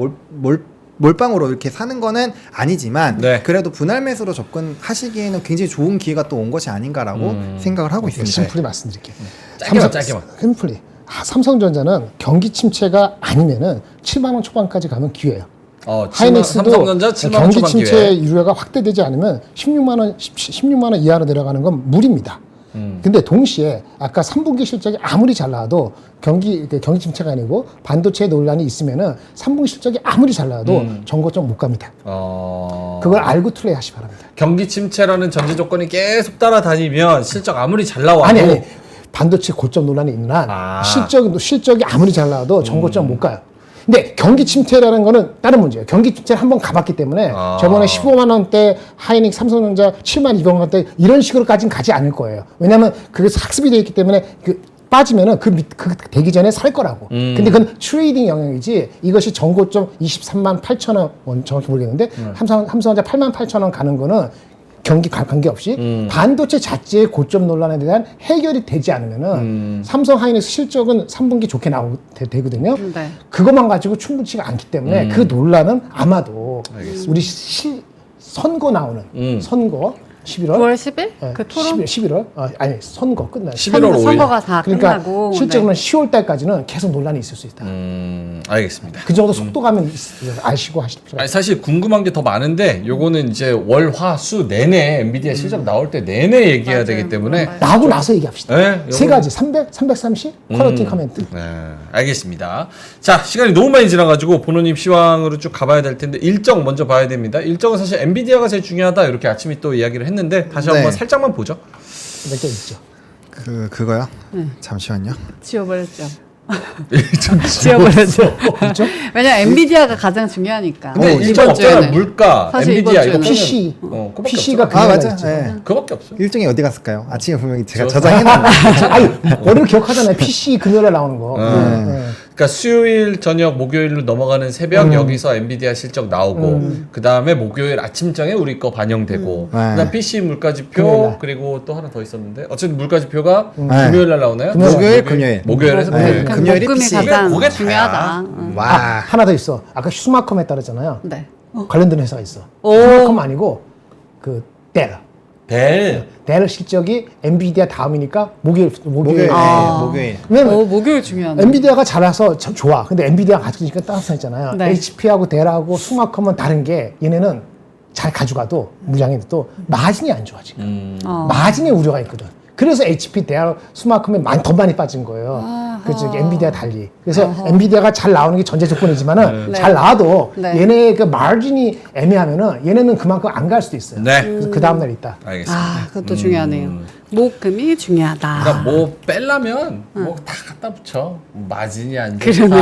몰빵으로 이렇게 사는 거는 아니지만 네. 그래도 분할 매수로 접근하시기에는 굉장히 좋은 기회가 또 온 것이 아닌가라고 생각을 하고 있습니다. 심플히 말씀드릴게요. 짧게만. 심플히. 삼성전자는 경기 침체가 아니면은 7만 원 초반까지 가면 기회예요. 하이닉스도 삼성전자 7만 원 경기 초반 침체 기회. 유예가 확대되지 않으면 16만 원 이하로 내려가는 건 무리입니다. 근데 동시에 아까 3분기 실적이 아무리 잘 나와도 경기 침체가 아니고 반도체 논란이 있으면은 3분기 실적이 아무리 잘 나와도 정고점 못 갑니다. 그걸 알고 플레이하시 바랍니다. 경기 침체라는 전제 조건이 계속 따라다니면 실적 아무리 잘 나와도 아니 반도체 고점 논란이 있는 한 실적이 아무리 잘 나와도 정고점 못 가요. 근데 경기 침체라는 거는 다른 문제예요. 경기 침체를 한번 가봤기 때문에 저번에 15만 원대 하이닉 삼성전자 7만 200원 원대 이런 식으로까지는 가지 않을 거예요. 왜냐하면 그게 학습이 되어 있기 때문에 빠지면은 그 되기 전에 살 거라고. 근데 그건 트레이딩 영역이지 이것이 전고점 23만 8천 원 정확히 모르겠는데 삼성전자 8만 8천 원 가는 거는 경기 관계없이 반도체 자체의 고점 논란에 대한 해결이 되지 않으면은 삼성 하이닉스 실적은 3분기 좋게 되거든요. 네. 그것만 가지고 충분치가 않기 때문에 그 논란은 아마도 우리 선거 나오는 선거 11월 9월 10일? 네, 그 토론? 11월 아니 선거 끝나요. 11월 5일. 선거가 다 그러니까 끝나고 실적은 10월 달까지는 계속 논란이 있을 수 있다. 알겠습니다. 그 정도 속도감은 아시고 하실 필요가 아니, 사실 궁금한 게 더 많은데 요거는 이제 월, 화, 수 내내 엔비디아 실적 나올 때 내내 얘기해야 맞아요. 되기 때문에 맞아요. 나하고 나서 얘기합시다. 네, 세 요거는- 가지 330 퀄리티 커멘트. 네, 알겠습니다. 자, 시간이 너무 많이 지나가지고 본호님 시황으로 쭉 가봐야 될 텐데 일정 먼저 봐야 됩니다. 일정은 사실 엔비디아가 제일 중요하다 이렇게 아침에 또 이야기를 했는데 다시 한번 네. 살짝만 보죠. 몇 개 있죠. 그거요? 잠시만요. 지워버렸죠. 일정 지워버렸죠. 있죠? 왜냐면 엔비디아가 가장 중요하니까. 근데 일정 이번 없잖아요. 주에는. 물가, 사실 엔비디아 이번 이거 주에는. PC, 그거밖에 PC가 없죠. 맞아. 있죠. 네. 그거밖에 없어. 일정이 어디 갔을까요? 아침에 분명히 제가 저- 저장해놨는데 아니 머리를 기억하잖아요. PC 금요일에 나오는 거. 네. 그러니까 수요일 저녁 목요일로 넘어가는 새벽 여기서 엔비디아 실적 나오고 그 다음에 목요일 아침장에 우리 거 반영되고 그다음 PC 물가지표 금요일날. 그리고 또 하나 더 있었는데 어쨌든 물가지표가 네. 금요일날 나오나요? 금요일. 목요일에서 네. 금요일. 그 금요일이 목금이 PC. 가장 그게 다야. 중요하다. 와. 하나 더 있어. 아까 슈마컴 했다 그랬잖아요. 네. 관련된 회사가 있어. 오. 슈마컴 아니고 그 델. 벨. 델 실적이 엔비디아 다음이니까 목요일. 목요일. 아. 목요일. 왜냐면 목요일 중요하네. 엔비디아가 잘해서 좋아. 근데 엔비디아가 가지니까 따뜻하잖아요. 네. HP하고 델하고 슈마컴은 다른 게 얘네는 잘 가져가도 물량이 또 마진이 안 좋아 지금. 마진에 우려가 있거든. 그래서 HP, 델, 스마컴이 더 많이 빠진 거예요. 그 저기 엔비디아 달리. 그래서 엔비디아가 잘 나오는 게 전제 조건이지만은 네. 잘 나와도 네. 얘네 그 마진이 애매하면은 얘네는 그만큼 안 갈 수도 있어요. 네. 그래서 그 다음 날 있다. 알겠습니다. 아, 그것도 중요하네요. 목금이 중요하다. 그러니까 뭐 빼려면 뭐 다 갖다 붙여. 마진이 안 좋다. 그러네.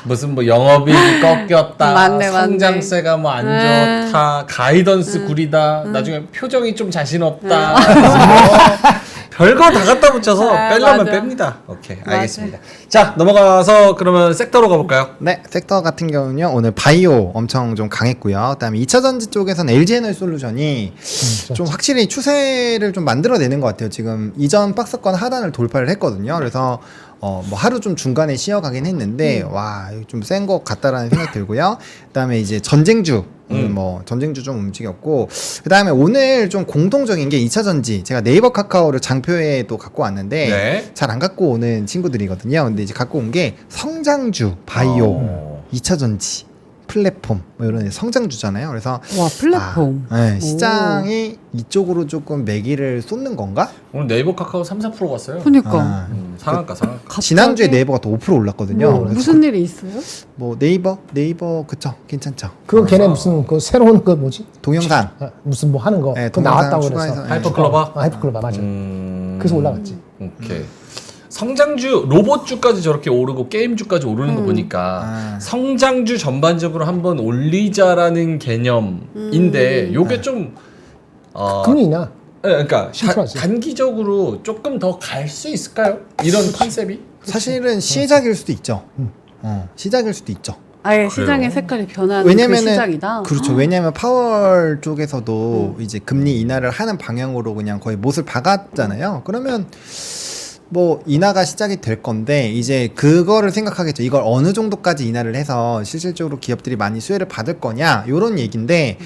무슨 뭐 영업이익이 꺾였다. 맞네, 맞네. 성장세가 뭐 안 좋다. 가이던스 구리다. 나중에 표정이 좀 자신 없다. 별거 다 갖다 붙여서 아, 빼려면 맞아. 뺍니다. 오케이, 알겠습니다. 자, 넘어가서 그러면 섹터로 가볼까요? 네, 섹터 같은 경우는요. 오늘 바이오 엄청 좀 강했고요. 그다음에 2차 전지 쪽에서는 LG에너지솔루션이 좀 확실히 추세를 좀 만들어내는 것 같아요. 지금 이전 박스권 하단을 돌파를 했거든요. 그래서 뭐 하루 좀 중간에 쉬어가긴 했는데 와, 좀 센 것 같다라는 생각이 들고요. 그다음에 이제 전쟁주 뭐 전쟁주 좀 움직였고 그다음에 오늘 좀 공통적인 게 2차 전지 제가 네이버 카카오를 장표에 또 갖고 왔는데 네. 잘 안 갖고 오는 친구들이거든요. 근데 이제 갖고 온 게 성장주, 바이오, 2차 전지, 플랫폼 뭐 이런 성장주잖아요. 그래서 와, 플랫폼. 네, 시장이 이쪽으로 조금 매기를 쏟는 건가? 오늘 네이버 카카오 3, 4% 갔어요. 그러니까. 아, 상한가. 지난주에 네이버가 또 5% 올랐거든요. 그래서 무슨 일이 있어요? 뭐 네이버 그쵸 괜찮죠. 그거 걔네 무슨 그 새로운 그 뭐지? 동영상 무슨 뭐 하는 거 네, 그거 동영상 나왔다고 추가해서, 그래서 네. 하이퍼클로버? 하이퍼클로버 맞아. 그래서 올라갔지. 오케이. 성장주 로봇주까지 저렇게 오르고 게임주까지 오르는 거 보니까 성장주 전반적으로 한번 올리자라는 개념인데 요게 좀 금리 인하. 그러니까 심플하지. 단기적으로 조금 더 갈 수 있을까요? 이런 컨셉이? 사실은 시작일 수도 있죠. 시작일 수도 있죠. 아예 시장의 색깔이 변하는 왜냐면은 그 시작이다. 그렇죠. 왜냐면 파월 쪽에서도 이제 금리 인하를 하는 방향으로 그냥 거의 못을 박았잖아요. 그러면 뭐 인하가 시작이 될 건데 이제 그거를 생각하겠죠. 이걸 어느 정도까지 인하를 해서 실질적으로 기업들이 많이 수혜를 받을 거냐 요런 얘기인데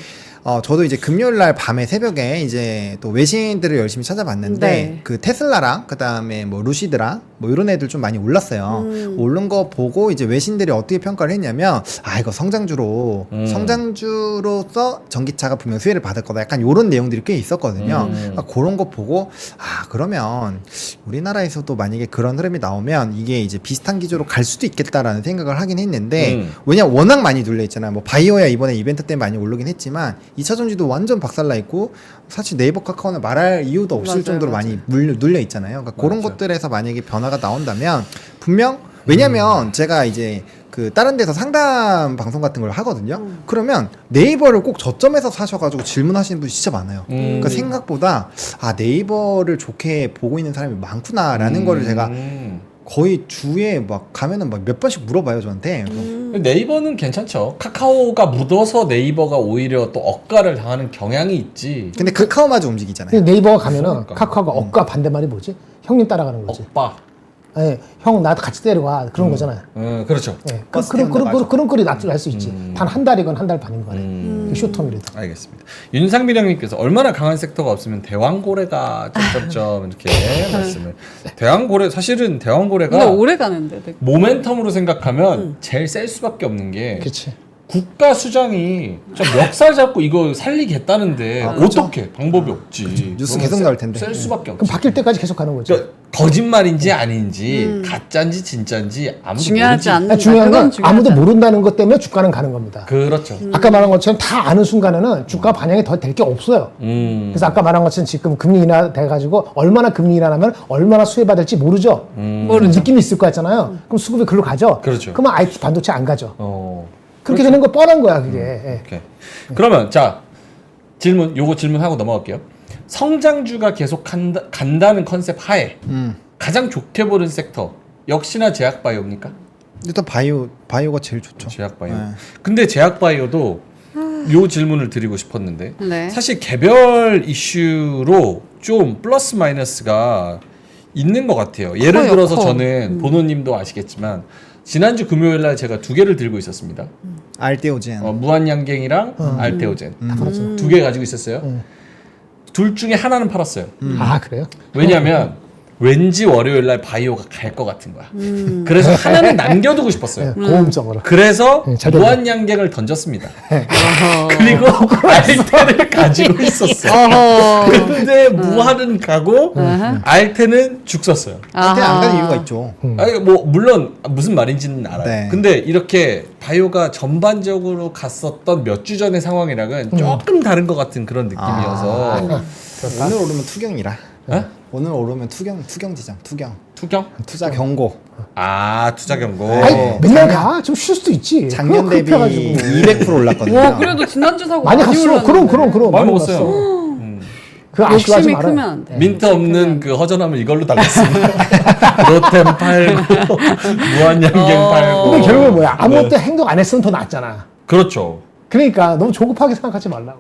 저도 이제 금요일 날 밤에 새벽에 이제 또 외신들을 열심히 찾아봤는데 네. 그 테슬라랑 그다음에 뭐 루시드랑 뭐 이런 애들 좀 많이 올랐어요. 오른 거 보고 이제 외신들이 어떻게 평가를 했냐면 이거 성장주로서 전기차가 분명 수혜를 받을 거다. 약간 요런 내용들이 꽤 있었거든요. 그러니까 그런 거 보고 그러면 우리나라에서도 만약에 그런 흐름이 나오면 이게 이제 비슷한 기조로 갈 수도 있겠다라는 생각을 하긴 했는데 왜냐면 워낙 많이 눌려 있잖아요. 뭐 바이오야 이번에 이벤트 때문에 많이 오르긴 했지만 2차 전지도 완전 박살나 있고 사실 네이버 카카오는 말할 이유도 없을 맞아요, 정도로 맞아요. 많이 눌려 있잖아요. 그러니까 그런 맞아요. 것들에서 만약에 변화가 나온다면 분명 왜냐면 제가 이제 그 다른 데서 상담 방송 같은 걸 하거든요. 그러면 네이버를 꼭 저점에서 사셔가지고 질문하시는 분이 진짜 많아요. 그러니까 생각보다 네이버를 좋게 보고 있는 사람이 많구나라는 거를 제가 거의 주에 막 가면은 막 몇 번씩 물어봐요 저한테. 네이버는 괜찮죠. 카카오가 묻어서 네이버가 오히려 또 억가를 당하는 경향이 있지. 근데 카카오마저 움직이잖아요. 근데 네이버가 가면은 그러니까. 카카오가 억가 반대말이 뭐지? 형님 따라가는 거지. 억바. 예, 형 나도 같이 데려가 그런 거잖아요. 그렇죠. 예, 버스 그런 때문에 맞아. 그런 거리 납득할 수 있지. 단 한 달이건 한 달 반인 거네. 쇼텀이라도. 알겠습니다. 윤상미령님께서 얼마나 강한 섹터가 없으면 대왕고래가 점점점 이렇게 말씀을. 대왕고래 사실은 근데 대왕고래가 오래 가는데 되게. 모멘텀으로 생각하면 제일 셀 수밖에 없는 게 그렇지. 국가 수장이 저 멱살 잡고 이거 살리겠다는데 어떻게 방법이 없지. 뉴스 그러면 계속 나올 텐데. 셀 수밖에 없지. 그럼 바뀔 때까지 계속 가는 거죠. 그러니까 거짓말인지 아닌지 가짜인지 진짜인지 아무도 중요하지 모르지. 않는다. 중요한 그건 건 중요하지 아무도 않다. 모른다는 것 때문에 주가는 가는 겁니다. 그렇죠. 아까 말한 것처럼 다 아는 순간에는 주가 반영이 더 될 게 없어요. 그래서 아까 말한 것처럼 지금 금리 인하 돼가지고 얼마나 금리 인하하면 얼마나 수혜받을지 모르죠. 느낌이 있을 거 같잖아요. 그럼 수급이 글로 가죠. 그렇죠. 그러면 IT 반도체 안 가죠. 그렇게 그렇죠. 되는 거 뻔한 거야 그게. 예. 오케이. 그러면 자 요거 질문하고 넘어갈게요. 성장주가 계속 간다는 컨셉 하에 가장 좋게 보는 섹터 역시나 제약바이오입니까? 일단 바이오가 제일 좋죠. 제약바이오. 네. 근데 제약바이오도 요 질문을 드리고 싶었는데 네. 사실 개별 이슈로 좀 플러스 마이너스가 있는 것 같아요. 예를 커요, 들어서 커. 저는 보노님도 아시겠지만 지난주 금요일 날 제가 2개를 들고 있었습니다. 알테오젠. 무한양갱이랑 알테오젠 다 팔았죠. 2개 가지고 있었어요. 둘 중에 하나는 팔았어요. 아 그래요? 왜냐하면 왠지 월요일 날 바이오가 갈 것 같은 거야. 그래서 하나는 남겨두고 싶었어요. 고음적으로. 그래서 잘 됐네. 무한양갱을 던졌습니다. 그리고 알테를 가지고 있었어. 근데 무한은 가고 알테는 죽 썼어요. 알테 안 가는 이유가 있죠. 아니 뭐 물론 무슨 말인지는 알아요. 네. 근데 이렇게 바이오가 전반적으로 갔었던 몇 주 전의 상황이랑은 조금 다른 것 같은 그런 느낌이어서 오늘 오르면 투경이라. 에? 오늘 오르면 투경 지정 투경. 투경? 투자 경고. 아 투자 경고. 아니 맨날 가. 좀 쉴 수도 있지. 작년 그거 대비 급해가지고. 200% 올랐거든요. 와 그래도 지난주 사고 많이 많이 갔어. 올랐는데. 그럼 많이 갔어. 먹었어요. 그 아쉬워하지 욕심이 말아요. 크면 안 돼. 민트 없는 그 허전함을 이걸로 달랬습니다. 로템 팔고 무한양갱 팔고. 근데 결국은 뭐야? 아무것도 행동 안 했으면 더 낫잖아. 그렇죠. 그러니까 너무 조급하게 생각하지 말라고.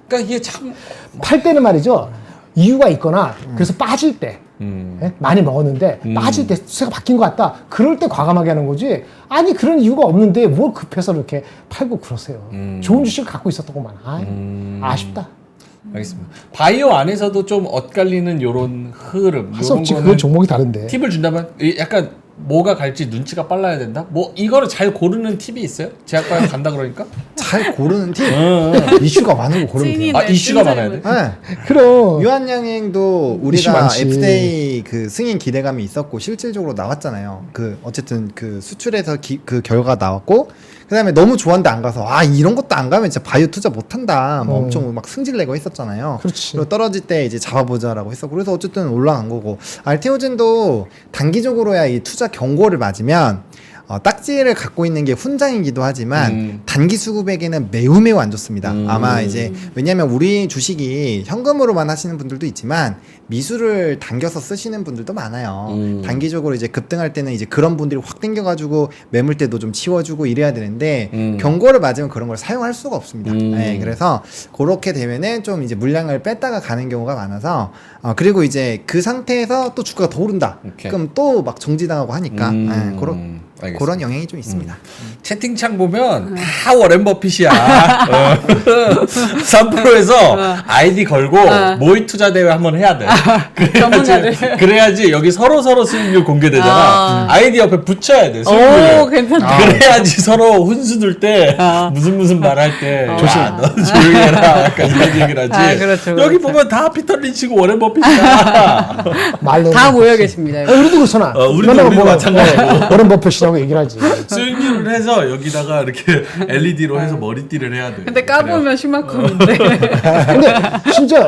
그러니까 이게 참 팔 때는 말이죠. 이유가 있거나 그래서 빠질 때 예? 많이 먹었는데 빠질 때 수세가 바뀐 것 같다. 그럴 때 과감하게 하는 거지. 아니 그런 이유가 없는데 뭘 급해서 이렇게 팔고 그러세요. 좋은 주식을 갖고 있었더구만. 아쉽다. 알겠습니다. 바이오 안에서도 좀 엇갈리는 요런 흐름. 할 수 없지. 요런 그건 거는 종목이 다른데. 팁을 준다면 약간 뭐가 갈지 눈치가 빨라야 된다? 뭐 이거를 잘 고르는 팁이 있어요? 제약바이오 간다 그러니까? 잘 고르는 팁. 이슈가 많은 거 고르면 돼요. 찐이네, 아 이슈가 많아야 돼? 네. 그럼 유한양행도 이슈 우리가 많지. FDA 그 승인 기대감이 있었고 실질적으로 나왔잖아요. 그 어쨌든 그 수출에서 그 결과 나왔고 그다음에 너무 좋았는데 안 가서 아 이런 것도 안 가면 진짜 바이오 투자 못한다. 뭐 엄청 막 승질내고 했었잖아요. 그렇지. 그리고 떨어질 때 이제 잡아보자라고 했었고 그래서 어쨌든 올라간 거고 알테오젠도 단기적으로야 이 투자 경고를 맞으면 딱지를 갖고 있는 게 훈장이기도 하지만 단기 수급에게는 매우 안 좋습니다. 아마 이제 왜냐하면 우리 주식이 현금으로만 하시는 분들도 있지만 미수를 당겨서 쓰시는 분들도 많아요. 단기적으로 이제 급등할 때는 이제 그런 분들이 확 당겨가지고 매물대도 좀 치워주고 이래야 되는데 경고를 맞으면 그런 걸 사용할 수가 없습니다. 네, 그래서 그렇게 되면은 좀 이제 물량을 뺐다가 가는 경우가 많아서 그리고 이제 그 상태에서 또 주가가 더 오른다. 오케이. 그럼 또 막 정지당하고 하니까 네, 알겠습니다. 그런 영향이 좀 있습니다. 채팅창 보면 다 워렌 버핏이야. 3프로에서 아이디 걸고 모의 투자 대회 한번 해야 돼. 그래야지 여기 서로 수익률 공개되잖아. 아이디 옆에 붙여야 돼. 오, 수익률. 괜찮다. 그래야지 서로 훈수 둘 때 무슨 말 할 때 조심. 너 조용히 해라. 약간 이런 얘기를 하지. 아, 그렇죠, 여기 그렇죠. 보면 다 피터 린치고 워렌 버핏이야. 말로 다 모여 계십니다. 우리도 그렇잖아. 우리도 마찬가지고. 워런 버핏이라고 얘기를 하지. 수익률을 해서 여기다가 이렇게 LED로 해서 머리띠를 해야 돼. 근데 까보면 슈마컴인데. 근데 진짜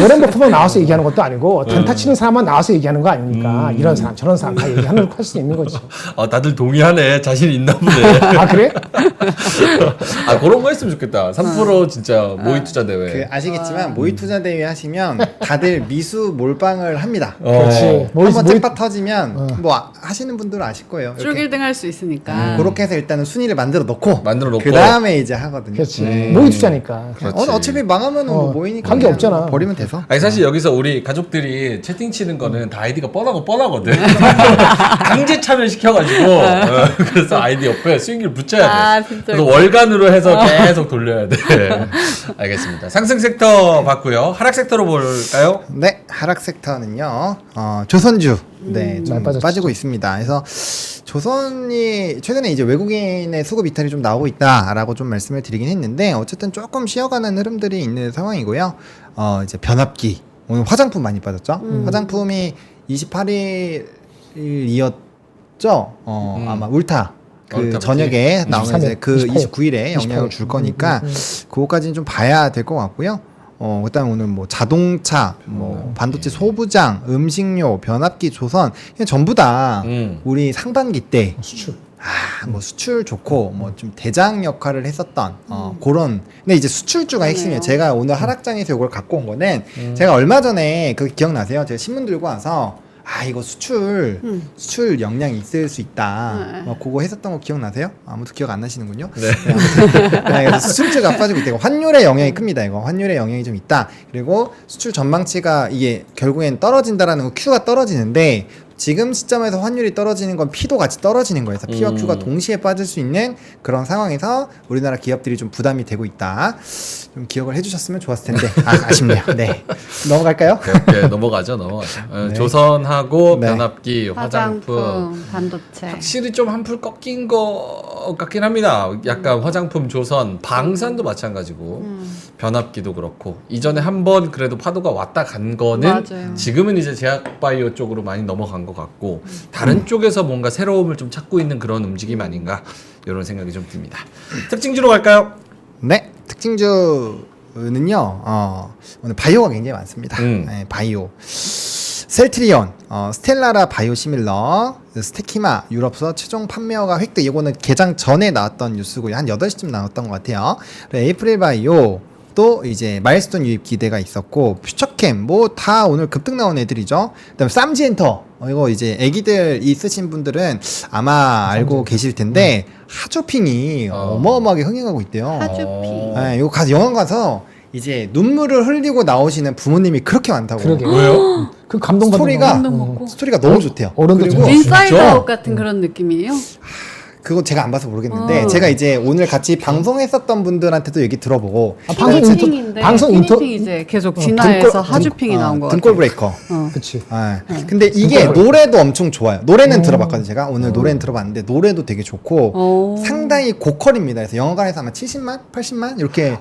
워런 버핏만 나와서 얘기하는 것도 아니고 단타 치는 사람만 나와서 얘기하는 거 아닙니까? 이런 사람 저런 사람 다 얘기하는 할 수 있는 거지. 다들 동의하네. 자신 있나 보네. 아 그래? 그런 거 했으면 좋겠다. 3% 진짜 모의 투자 대회. 그 아시겠지만 모의 투자 대회 하시면 다들 미수 몰빵을 합니다. 그렇지. 한번 짝박 터지면 뭐 하시는 분들은 아실 거예요. 쭉 1등 할 수 있으니까. 그렇게 해서 일단은 순위를 만들어 놓고 만들어 놓고. 그 다음에 이제 하거든요. 그렇지. 모의 투자니까. 그렇지. 어차피 망하면 뭐 모이니까 관계 그냥 없잖아. 버리면 돼서. 아니 사실 여기서 우리 가족들이 채팅 치는 거는 다 아이디가 뻔하거든. 강제 참여 시켜가지고 그래서 아이디 옆에 수익률 붙여야 돼. 진짜. 그래서 월간으로 해서 계속 돌려야 돼. 알겠습니다. 상승 섹터 봤고요. 하락 섹터로 볼까요? 네, 하락 섹터는요. 조선주 네, 좀 많이 빠졌죠. 빠지고 있습니다. 그래서 조선이 최근에 이제 외국인의 수급 이탈이 좀 나오고 있다라고 좀 말씀을 드리긴 했는데 어쨌든 조금 쉬어가는 흐름들이 있는 상황이고요. 이제 변압기 오늘 화장품 많이 빠졌죠. 화장품이 28일이었죠. 아마 울타 그 울타 저녁에 나오는 23일, 이제 그 28일. 29일에 영향을 줄 거니까 그거까지는 좀 봐야 될 것 같고요. 그다음 오늘 뭐 자동차, 뭐 반도체 소부장, 음식료, 변압기, 조선 그냥 전부 다 우리 상반기 때 수출. 뭐 수출 좋고 뭐 좀 대장 역할을 했었던 그런 근데 이제 수출주가 핵심이에요. 제가 오늘 하락장에서 이걸 갖고 온 거는 제가 얼마 전에 그 기억나세요? 제가 신문 들고 와서 이거 수출 역량이 있을 수 있다. 그거 했었던 거 기억나세요? 아무도 기억 안 나시는군요. 네. 그래서 수출주가 빠지고 있고 환율의 영향이 큽니다. 이거 환율의 영향이 좀 있다. 그리고 수출 전망치가 이게 결국엔 떨어진다라는 거 Q가 떨어지는데 지금 시점에서 환율이 떨어지는 건 P도 같이 떨어지는 거예요. 그래서 P와 Q가 동시에 빠질 수 있는 그런 상황에서 우리나라 기업들이 좀 부담이 되고 있다. 좀 기억을 해주셨으면 좋았을 텐데 아쉽네요. 네, 넘어갈까요? 네, 넘어가죠. 네. 조선하고 네. 변압기, 화장품. 반도체. 확실히 좀 한풀 꺾인 것 같긴 합니다. 약간 화장품, 조선, 방산도 마찬가지고 변압기도 그렇고 이전에 한번 그래도 파도가 왔다 간 거는 맞아요. 지금은 이제 제약바이오 쪽으로 많이 넘어간 것 같고 다른 쪽에서 뭔가 새로움을 좀 찾고 있는 그런 움직임 아닌가 이런 생각이 좀 듭니다. 특징주로 갈까요? 네, 특징주는요. 오늘 바이오가 굉장히 많습니다. 네, 바이오. 셀트리온, 스텔라라 바이오시밀러, 스테키마 유럽서 최종 판매허가 획득. 이거는 개장 전에 나왔던 뉴스고요. 한 8시쯤 나왔던 것 같아요. 에이프릴 바이오 또 이제 마일스톤 유입 기대가 있었고 퓨처캠 뭐 다 오늘 급등 나온 애들이죠. 그다음에 쌈지엔터 이거 이제 애기들 있으신 분들은 아마 알고 계실 텐데 하쇼핑이 어마어마하게 흥행하고 있대요. 하주피. 네, 이거 가서 영화 가서 이제 눈물을 흘리고 나오시는 부모님이 그렇게 많다고. 그러게. 왜요? 그 감동받는 스토리가 거. 감동 먹고. 스토리가 너무 좋대요. 어른도 그리고 좀 인사이드 아웃 같은 그런 느낌이에요? 그거 제가 안 봐서 모르겠는데 어. 제가 이제 오늘 같이 방송했었던 분들한테도 얘기 들어보고 방송 인터 핑이 이제 계속 진화해서 하주핑이 나온 거 같아요. 등골 브레이커. 그치. 아, 근데 이게 노래도 엄청 좋아요. 노래는 들어봤거든요. 제가 오늘 노래는 들어봤는데 노래도 되게 좋고 오. 상당히 고퀄입니다. 그래서 영화관에서 아마 70만, 80만 이렇게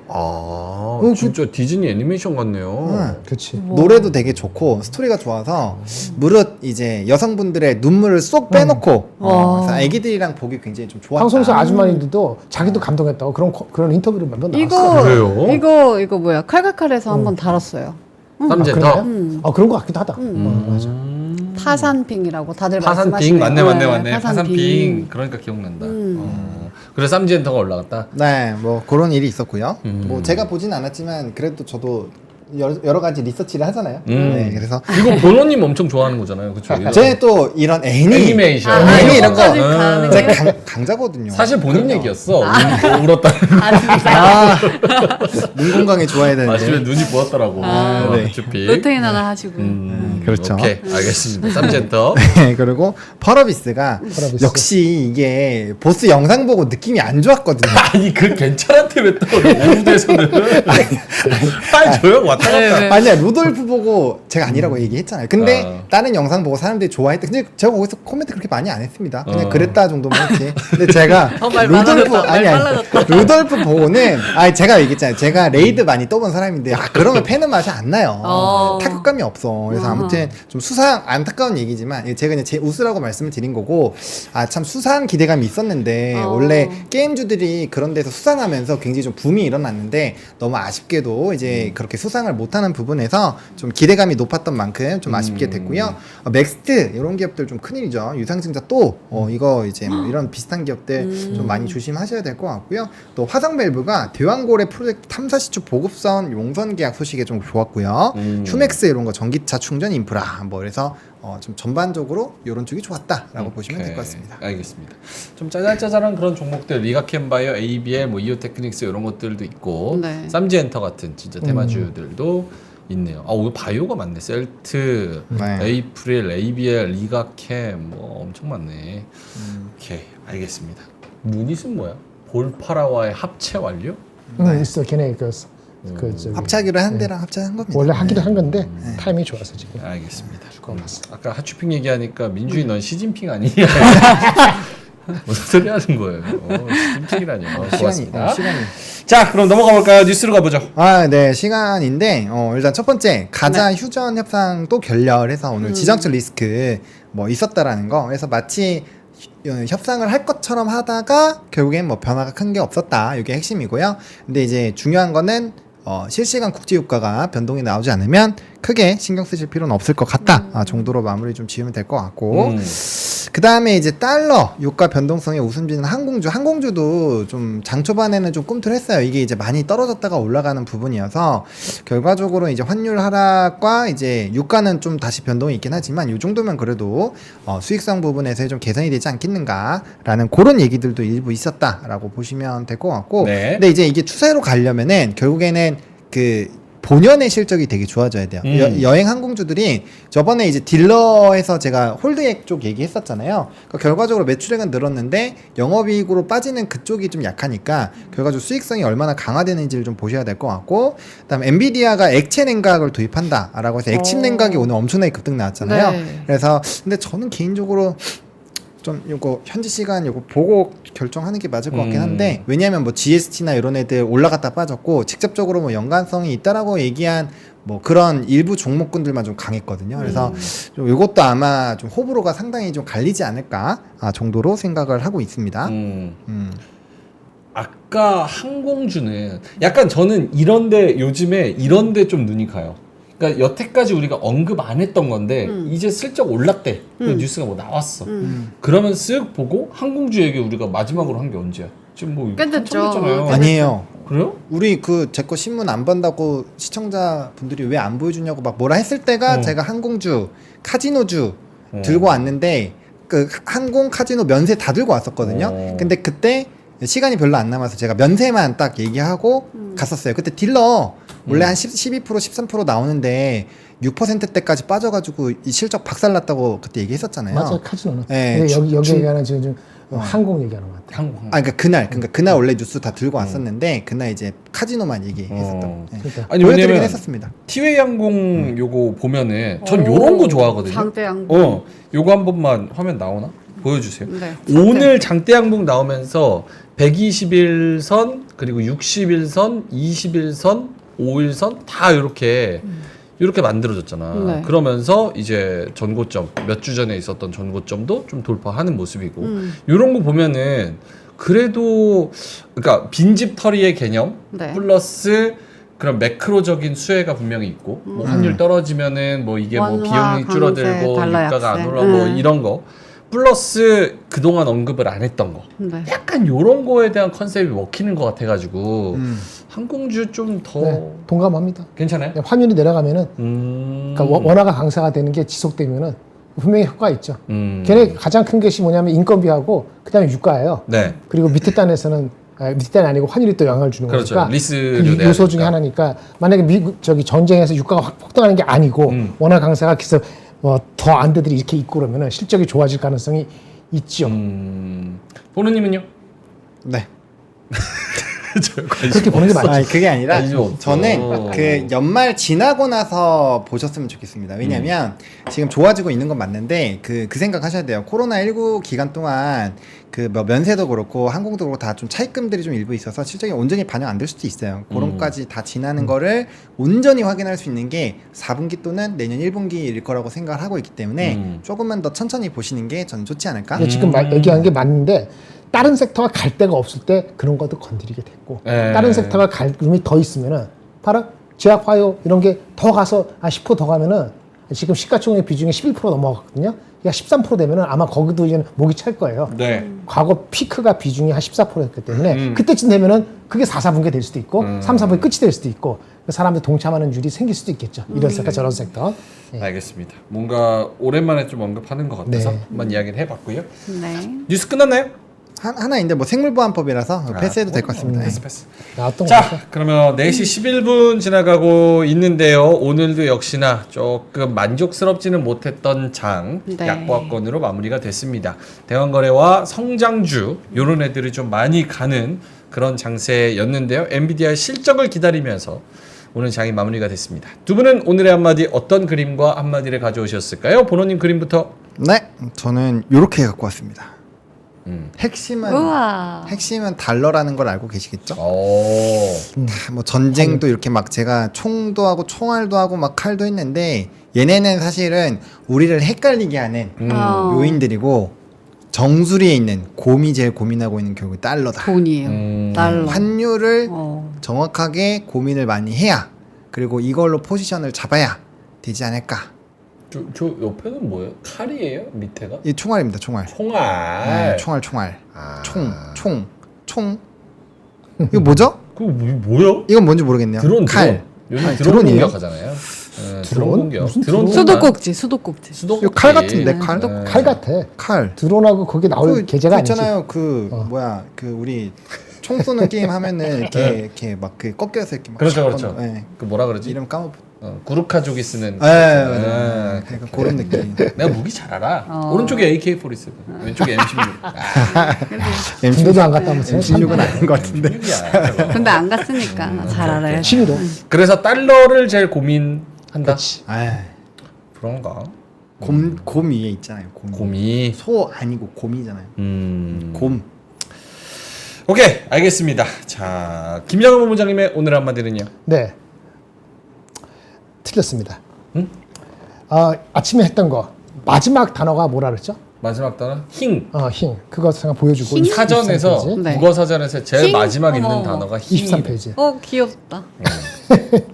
진짜 디즈니 애니메이션 같네요. 그치. 노래도 되게 좋고 스토리가 좋아서 무릇 이제 여성분들의 눈물을 쏙 빼놓고 그래서 애기들이랑 보기 굉장히 좀 좋았다. 방송에서 아주머니들도 자기도 감동했다고 그런 인터뷰를 몇 번 나왔어요. 그래요? 이거 뭐야 칼칼칼에서 한번 다뤘어요. 쌈젠터. 그런 거 같기도 하다. 맞아. 파산핑이라고 다들 파산핑 말씀하시네요. 맞네. 파산핑. 그러니까 기억난다. 그래서 쌈젠터가 올라갔다. 네, 뭐 그런 일이 있었고요. 뭐 제가 보진 않았지만 그래도 저도 여러 가지 리서치를 하잖아요. 네, 그래서 이거 본원님 엄청 좋아하는 거잖아요, 그렇죠? 저희 또 이런 애니메이션. 애니 이런 거 이것까지 가는 제가 강자거든요. 사실 본인 얘기였어. 울었다. 눈 건강에 좋아야 되는데. 아침에 눈이 부었더라고. 네. 주피. 루테인 하나 하시고. 그렇죠. 오케이, 알겠습니다. 쌈젠터. 네, 그리고 펄어비스가 역시 이게 보스 영상 보고 느낌이 안 좋았거든요. 아니 그 괜찮한데 왜 또 오후대에서는 빨리 조용 왔다 갔다. 네. 아니야 루돌프 보고 제가 아니라고 얘기했잖아요. 근데 다른 영상 보고 사람들이 좋아했대. 근데 제가 거기서 코멘트 그렇게 많이 안 했습니다. 그냥 그랬다 정도만 했지. 근데 제가 말 루돌프 많아졌다. 아니 말 빨라졌다. 루돌프 보고는 제가 얘기했잖아요. 제가 레이드 많이 떠본 사람인데 그러면 패는 맛이 안 나요. 타격감이 없어. 그래서 아무튼 좀 수상 안타까운 얘기지만 제가 그냥 제 웃으라고 말씀을 드린 거고 참 수상 기대감이 있었는데 원래 게임주들이 그런 데서 수상하면서 굉장히 좀 붐이 일어났는데 너무 아쉽게도 이제 그렇게 수상을 못하는 부분에서 좀 기대감이 높았던 만큼 좀 아쉽게 됐고요. 맥스트 이런 기업들 좀 큰일이죠. 유상증자 또 이거 이제 뭐 이런 비슷한 기업들 좀 많이 조심하셔야 될 것 같고요. 또 화성밸브가 대왕고래 프로젝트 탐사 시추 보급선 용선 계약 소식이 좀 좋았고요. 휴맥스 이런 거 전기차 충전 인프라 뭐 그래서 좀 전반적으로 이런 쪽이 좋았다라고 보시면 될 것 같습니다. 알겠습니다. 좀 짜잘짜잘한 그런 종목들 리가켄바이오, ABL, 뭐 이오테크닉스 이런 것들도 있고 네. 쌈지엔터 같은 진짜 테마주들도 있네요. 오늘 바이오가 많네. 셀트, 네. 에이프릴, ABL, 리가캠 뭐 엄청 많네. 오케이, 알겠습니다. 유닛은 뭐야? 볼파라와의 합체 완료? 있어. 걔네 저기 합체하기로 한 데랑 합체한 겁니다. 원래 하기로 한 건데 타이밍이 좋아서 지금. 알겠습니다. 죽어났어. 아까 하추핑 얘기하니까 민주이 넌 시진핑 아니냐? 무슨 소리 하는 거예요? 시진핑이라뇨. 고맙습니다. 시간이. 자, 그럼 넘어가 볼까요? 뉴스로 가보죠. 네, 시간인데, 일단 첫 번째, 가자 휴전 협상도 결렬해서 오늘 지정적 리스크 뭐 있었다라는 거. 그래서 마치 협상을 할 것처럼 하다가 결국엔 뭐 변화가 큰 게 없었다. 이게 핵심이고요. 근데 이제 중요한 거는 실시간 국제유가가 변동이 나오지 않으면 크게 신경 쓰실 필요는 없을 것 같다 정도로 마무리 좀 지으면 될 것 같고 그 다음에 이제 달러 유가 변동성의 웃음지는 항공주도 좀 장 초반에는 좀 꿈틀했어요. 이게 이제 많이 떨어졌다가 올라가는 부분이어서 결과적으로 이제 환율 하락과 이제 유가는 좀 다시 변동이 있긴 하지만 이 정도면 그래도 수익성 부분에서 좀 개선이 되지 않겠는가라는 그런 얘기들도 일부 있었다라고 보시면 될 것 같고 네. 근데 이제 이게 추세로 가려면은 결국에는 그 본연의 실적이 되게 좋아져야 돼요. 여행 항공주들이 저번에 이제 딜러에서 제가 홀드액 쪽 얘기했었잖아요. 그러니까 결과적으로 매출액은 늘었는데 영업이익으로 빠지는 그쪽이 좀 약하니까 결과적으로 수익성이 얼마나 강화되는지를 좀 보셔야 될 것 같고 그다음 엔비디아가 액체 냉각을 도입한다라고 해서 액침 냉각이 오늘 엄청나게 급등 나왔잖아요. 네. 그래서 근데 저는 개인적으로 좀 요거 현지 시간 요거 보고 결정하는 게 맞을 것 같긴 한데 왜냐하면 뭐 GST나 이런 애들 올라갔다 빠졌고 직접적으로 뭐 연관성이 있다라고 얘기한 뭐 그런 일부 종목군들만 좀 강했거든요. 그래서 좀 요것도 아마 좀 호불호가 상당히 좀 갈리지 않을까 정도로 생각을 하고 있습니다. 아까 항공주는 약간 저는 요즘에 이런데 좀 눈이 가요. 그러니까 여태까지 우리가 언급 안 했던 건데 이제 슬쩍 올랐대. 그 뉴스가 뭐 나왔어. 그러면 쓱 보고 항공주 얘기 우리가 마지막으로 한 게 언제야? 지금 뭐 꽤 됐죠. 한참 됐잖아요. 아니에요. 그래요? 우리 제 거 신문 안 본다고 시청자분들이 왜 안 보여주냐고 막 뭐라 했을 때가 제가 항공주, 카지노주 들고 왔는데 그 항공, 카지노, 면세 다 들고 왔었거든요. 근데 그때 시간이 별로 안 남아서 제가 면세만 딱 얘기하고 갔었어요. 그때 딜러 원래 한 12%, 13% 나오는데 6%대까지 빠져가지고 이 실적 박살났다고 그때 얘기했었잖아요. 맞아 카지노는. 네, 근데 여기 얘기하는 지금 좀 항공 얘기하는 것 같아요. 항공. 그러니까 그날 원래 뉴스 다 들고 왔었는데 그날 이제 카지노만 얘기했었던. 네. 그러니까 아니 보여드리긴 왜냐면 했었습니다. 티웨이 항공 요거 보면은 전 요런 거 좋아하거든요. 장대 항공. 요거 한 번만 화면 나오나? 보여주세요. 네, 오늘 장대 항공 나오면서 121선 그리고 61선, 21선, 5일선 다 이렇게 만들어졌잖아. 네. 그러면서 이제 전고점 몇 주 전에 있었던 전고점도 좀 돌파하는 모습이고 이런 거 보면은 그래도 그러니까 빈집털이의 개념 네. 플러스 그런 매크로적인 수혜가 분명히 있고 뭐 환율 떨어지면은 뭐 이게 뭐 원화 비용이 줄어들고 강세, 달러 유가가 안 약세. 올라 뭐 이런 거 플러스 그동안 언급을 안 했던 거 네. 약간 요런 거에 대한 컨셉이 먹히는 것 같아가지고 항공주 좀 더 네, 동감합니다. 괜찮아요? 환율이 내려가면은 그러니까 원화가 강세가 되는 게 지속되면은 분명히 효과가 있죠. 걔네 가장 큰 것이 뭐냐면 인건비하고 그다음에 유가예요. 네. 그리고 밑에 단에서는 밑에 단이 아니고 환율이 또 영향을 주는 그렇죠. 거니까 리스료 그 내야 요소 중에 되니까. 하나니까 만약에 미국 저기 전쟁에서 유가가 확 폭등하는 게 아니고 원화 강세가 계속 더 안 되들이 이렇게 있고 그러면은 실적이 좋아질 가능성이 있죠. 보노님은요? 네. 그렇게 보는 게 맞죠. 아니 그게 아니라 관심 없어. 저는 그 연말 지나고 나서 보셨으면 좋겠습니다. 왜냐면 지금 좋아지고 있는 건 맞는데 그 생각 하셔야 돼요. 코로나19 기간 동안 그 뭐 면세도 그렇고 항공도 그렇고 다 좀 차입금들이 좀 일부 있어서 실적이 온전히 반영 안 될 수도 있어요. 그런 것까지 다 지나는 거를 온전히 확인할 수 있는 게 4분기 또는 내년 1분기일 거라고 생각을 하고 있기 때문에 조금만 더 천천히 보시는 게 저는 좋지 않을까? 근데 지금 얘기한 게 맞는데 다른 섹터가 갈 데가 없을 때 그런 것도 건드리게 됐고 네. 다른 섹터가 갈 룸이 더 있으면은 바로 제약바이오 이런 게 더 가서 10% 더 가면은 지금 시가총액 비중이 11% 넘어갔거든요. 그러니까 13% 되면은 아마 거기도 이제 목이 찰 거예요. 네. 과거 피크가 비중이 한 14%였기 때문에 그때쯤 되면은 그게 4, 4분기 될 수도 있고 3, 4분기 끝이 될 수도 있고 사람들 동참하는 줄이 생길 수도 있겠죠. 이런 섹터 저런 섹터. 예. 알겠습니다. 뭔가 오랜만에 좀 언급하는 것 같아서 네. 한번 이야기를 해봤고요. 네. 뉴스 끝났나요? 하나인데 뭐 생물보안법이라서 패스해도 될 것 같습니다. 패스 패스. 나왔던 거 자, 같아요. 그러면 4시 11분 지나가고 있는데요. 오늘도 역시나 조금 만족스럽지는 못했던 장 네. 약보합권으로 마무리가 됐습니다. 대형거래와 성장주 이런 애들이 좀 많이 가는 그런 장세였는데요. 엔비디아 실적을 기다리면서 오늘 장이 마무리가 됐습니다. 두 분은 오늘의 한마디 어떤 그림과 한마디를 가져오셨을까요? 보노님 그림부터. 네, 저는 이렇게 갖고 왔습니다. 핵심은 우와. 달러라는 걸 알고 계시겠죠? 오. 뭐 전쟁도 이렇게 막 제가 총도 하고 총알도 하고 막 칼도 했는데 얘네는 사실은 우리를 헷갈리게 하는 요인들이고 정수리에 있는 곰이 제일 고민하고 있는 결국 달러다. 돈이에요. 달러. 환율을 어. 정확하게 고민을 많이 해야 그리고 이걸로 포지션을 잡아야 되지 않을까. 저 옆에는 뭐예요? 칼이에요? 밑에가? 이 총알입니다. 총알. 총알. 네, 총알. 아. 총. 이거 뭐죠? 그거 뭐야? 이건 뭔지 모르겠네요. 드론. 칼. 요즘 아니, 드론 드론이에요? 공격하잖아요. 네, 드론? 공격. 무슨 드론 드론? 수도꼭지, 수도꼭지. 수도꼭지. 이거 칼 같은데, 칼? 네. 칼 같아. 칼. 드론하고 거기 나올 계제가 아니지. 있잖아요. 뭐야 우리 총 쏘는 게임 하면은 이렇게 막 그 꺾여서 이렇게 막 그렇죠, 그렇죠. 네. 그 뭐라 그러지? 이름 까먹. 구르카족이 쓰는. 네. 약간 그런 느낌. 내가 무기 잘 알아. 오른쪽에 AK-47, 왼쪽에 M16. 군대도 안 갔다 오면서 M16은 아닌 것 같은데. M16이야. 근데 안 갔으니까 잘 알아요. 취미로. 그래서 달러를 제일 고민한다. 아, 그런가? 곰 위에 있잖아요. 곰이. 소 아니고 곰이잖아요. 곰. 오케이, 알겠습니다. 자, 김장훈 본부장님의 오늘 한마디는요? 네. 틀렸습니다. 응? 아침에 했던 거 마지막 단어가 뭐라 그랬죠? 마지막 단어 힝. 힝. 그거 잠깐 보여주고. 힝? 사전에서 23페이지. 네. 국어 사전에서 제일 힝? 마지막 있는 어머. 단어가 힝. 23페이지. 귀엽다.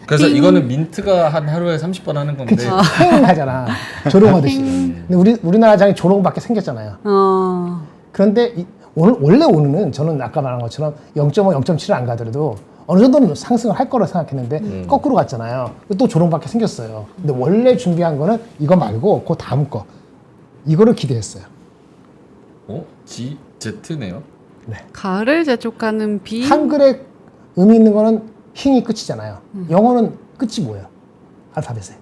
그래서 힝. 이거는 민트가 한 하루에 30번 하는 건데. 그치. 행 하잖아. 조롱하듯이. 근데 우리나라 장이 조롱밖에 생겼잖아요. 그런데 원래 오늘은 저는 아까 말한 것처럼 0.5, 0.7을 안 가더라도 어느 정도는 상승을 할 거라 생각했는데 거꾸로 갔잖아요. 또 조롱밖에 생겼어요. 근데 원래 준비한 거는 이거 말고 그 다음 거. 이거를 기대했어요. Z네요. 가을을 재촉하는 비. 한글에 의미 있는 거는 힝이 끝이잖아요. 영어는 끝이 뭐예요? 알파벳에.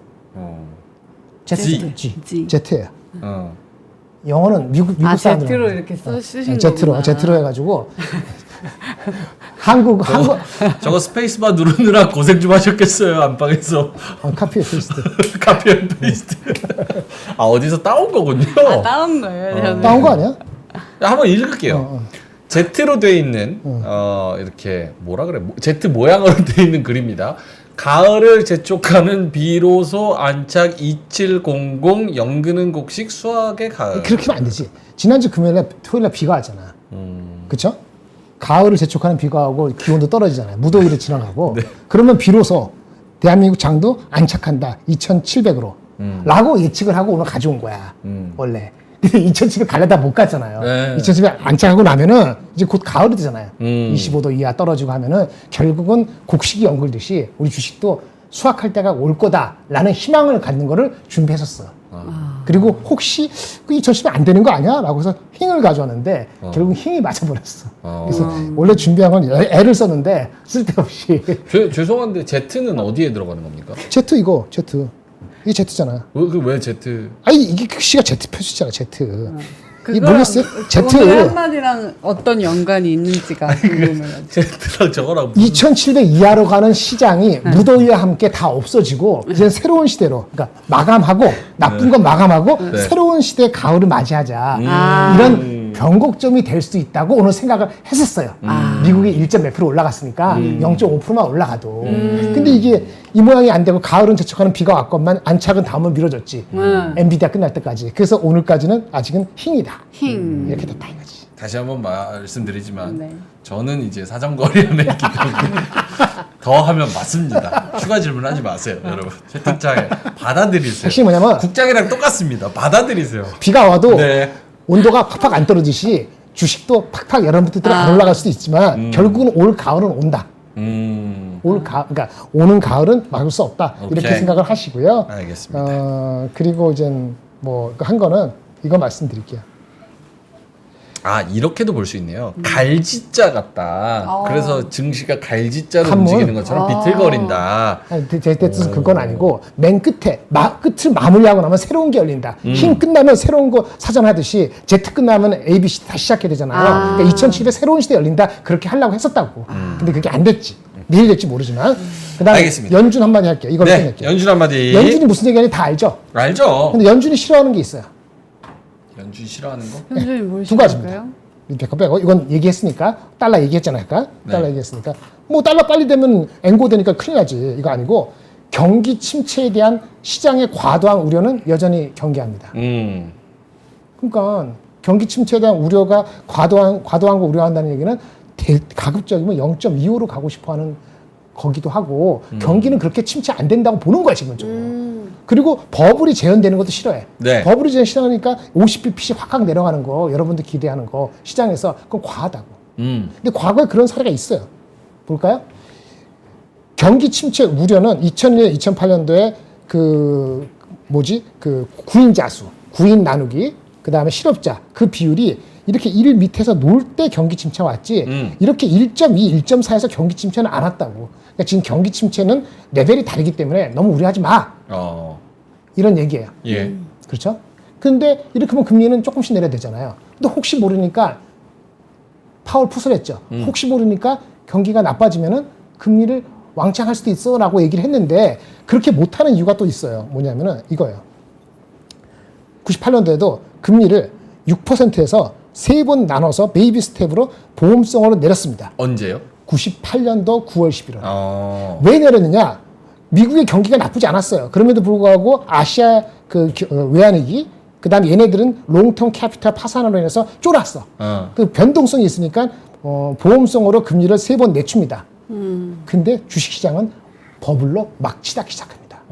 Z. G. Z예요. 영어는 미국 사람들. Z로 이렇게 쓰신 Z로 해가지고 한국 저거 스페이스바 누르느라 고생 좀 하셨겠어요 안방에서. 카피 페이스트. 카피 앤 페이스트. 아 어디서 따온 거군요. 따온 거예요. 저는. 따온 거 아니야? 한번 읽을게요. Z로 돼 있는 이렇게 뭐라 그래? Z 모양으로 돼 있는 글입니다. 가을을 재촉하는 비로소 안착 2700 영근은 곡식 수학의 가을. 그렇게 하면 안 되지. 지난주 토요일날 비가 왔잖아. 그쵸? 가을을 재촉하는 비가 오고 기온도 떨어지잖아요. 무더위를 지나가고. 네. 그러면 비로소 대한민국 장도 안착한다. 2700으로. 라고 예측을 하고 오늘 가져온 거야. 원래. 근데 2700 갈래다 못 갔잖아요. 네. 2700 안착하고 나면은 이제 곧 가을이 되잖아요. 25도 이하 떨어지고 하면은 결국은 곡식이 연글듯이 우리 주식도 수확할 때가 올 거다라는 희망을 갖는 거를 준비했었어. 그리고 혹시 2010에 안 되는 거 아니야? 라고 해서 힝을 가져왔는데 결국 힘이 맞아버렸어. 그래서 원래 준비한 건 애를 썼는데 쓸데없이. 죄송한데 Z는 어디에 들어가는 겁니까? Z 이거 Z. 이게 Z잖아. 왜 Z? 아니 이게 글씨가 Z 표시잖아 Z. 이 그거랑 모르겠어요? Z. 오늘 한마디랑 어떤 연관이 있는지가 궁금해가지고. Z랑 저거랑 2700 이하로 가는 시장이 무더위와 함께 다 없어지고 이제 새로운 시대로 그러니까 마감하고 나쁜 건 마감하고 네. 새로운 시대의 가을을 맞이하자 아. 이런 변곡점이 될 수도 있다고 오늘 생각을 했었어요. 미국이 1몇 % 올라갔으니까 0.5%만 올라가도 근데 이게 이 모양이 안 되고 가을은 재촉하는 비가 왔건만 안착은 다음은 미뤄졌지. 엔비디아 끝날 때까지. 그래서 오늘까지는 아직은 힝이다. 힝. 이렇게 됐다 이거지. 다시 한번 말씀드리지만 네. 저는 이제 사정거리 안에 있기 때문에 더 하면 맞습니다. 추가 질문하지 마세요, 여러분. 채팅창에 받아들이세요. 핵심이 뭐냐면 국장이랑 똑같습니다. 받아들이세요. 비가 와도 네. 온도가 팍팍 안 떨어지시 주식도 팍팍 여러분들 안 올라갈 수도 있지만 결국은 올 가을은 온다. 그러니까 오는 가을은 막을 수 없다. 이렇게 오케이. 생각을 하시고요. 알겠습니다. 그리고 이제 뭐 한 거는 이거 말씀드릴게요. 아 이렇게도 볼 수 있네요. 갈지자 같다. 그래서 증시가 갈지자로 한문? 움직이는 것처럼 비틀거린다. 아니, 제 뜻은 그건 아니고 맨 끝에 끝을 마무리하고 나면 새로운 게 열린다. 힘 끝나면 새로운 거 사전 하듯이 Z 끝나면 A, B, C 다시 시작해야 되잖아요. 그러니까 2007에 새로운 시대 열린다. 그렇게 하려고 했었다고. 근데 그게 안 됐지. 내일 될지 모르지만. 그다음에 알겠습니다. 연준 한마디 할게요. 이걸로 네, 끝낼게요. 연준 한마디. 연준이 무슨 얘기하는지 다 알죠? 알죠? 근데 연준이 싫어하는 게 있어요. 연준 싫어하는 거? 현준이 뭘 두 가지입니다. 싫어할까요? 백업 빼고 이건 얘기했으니까 달러 얘기했잖아요. 아까 네. 달러 얘기했으니까 뭐 달러 빨리 되면 앵고 되니까 큰일 나지. 이거 아니고 경기 침체에 대한 시장의 과도한 우려는 여전히 경계합니다. 그러니까 경기 침체에 대한 우려가 과도한 거 우려한다는 얘기는 가급적이면 0.25로 가고 싶어하는 거기도 하고 경기는 그렇게 침체 안 된다고 보는 거야 지금적으로. 그리고 버블이 재현되는 것도 싫어해. 네. 버블이 싫어하니까 50bp씩 확 내려가는 거 여러분들 기대하는 거 시장에서 그건 과하다고. 근데 과거에 그런 사례가 있어요. 볼까요? 경기 침체 우려는 2001년, 2008년도에 그 구인자 수, 구인 나누기, 그 다음에 실업자 그 비율이 이렇게 1 밑에서 놀 때 경기 침체가 왔지 이렇게 1.2, 1.4에서 경기 침체는 안 왔다고. 그러니까 지금 경기 침체는 레벨이 다르기 때문에 너무 우려하지 마. 이런 얘기예요. 예. 그렇죠? 근데 이렇게 하면 금리는 조금씩 내려야 되잖아요. 근데 혹시 모르니까 파월 풋을 했죠. 혹시 모르니까 경기가 나빠지면은 금리를 왕창 할 수도 있어 라고 얘기를 했는데 그렇게 못하는 이유가 또 있어요. 뭐냐면은 이거예요. 98년도에도 금리를 6%에서 3번 나눠서 베이비 스텝으로 보험성으로 내렸습니다. 언제요? 98년도 9월 11일. 왜 내렸느냐? 미국의 경기가 나쁘지 않았어요. 그럼에도 불구하고 아시아 외환위기, 그 다음에 얘네들은 롱텀 캐피탈 파산으로 인해서 쫄았어. 그 변동성이 있으니까 보험성으로 금리를 3번 내춥니다. 근데 주식시장은 버블로 막 치닫기 시작합니다.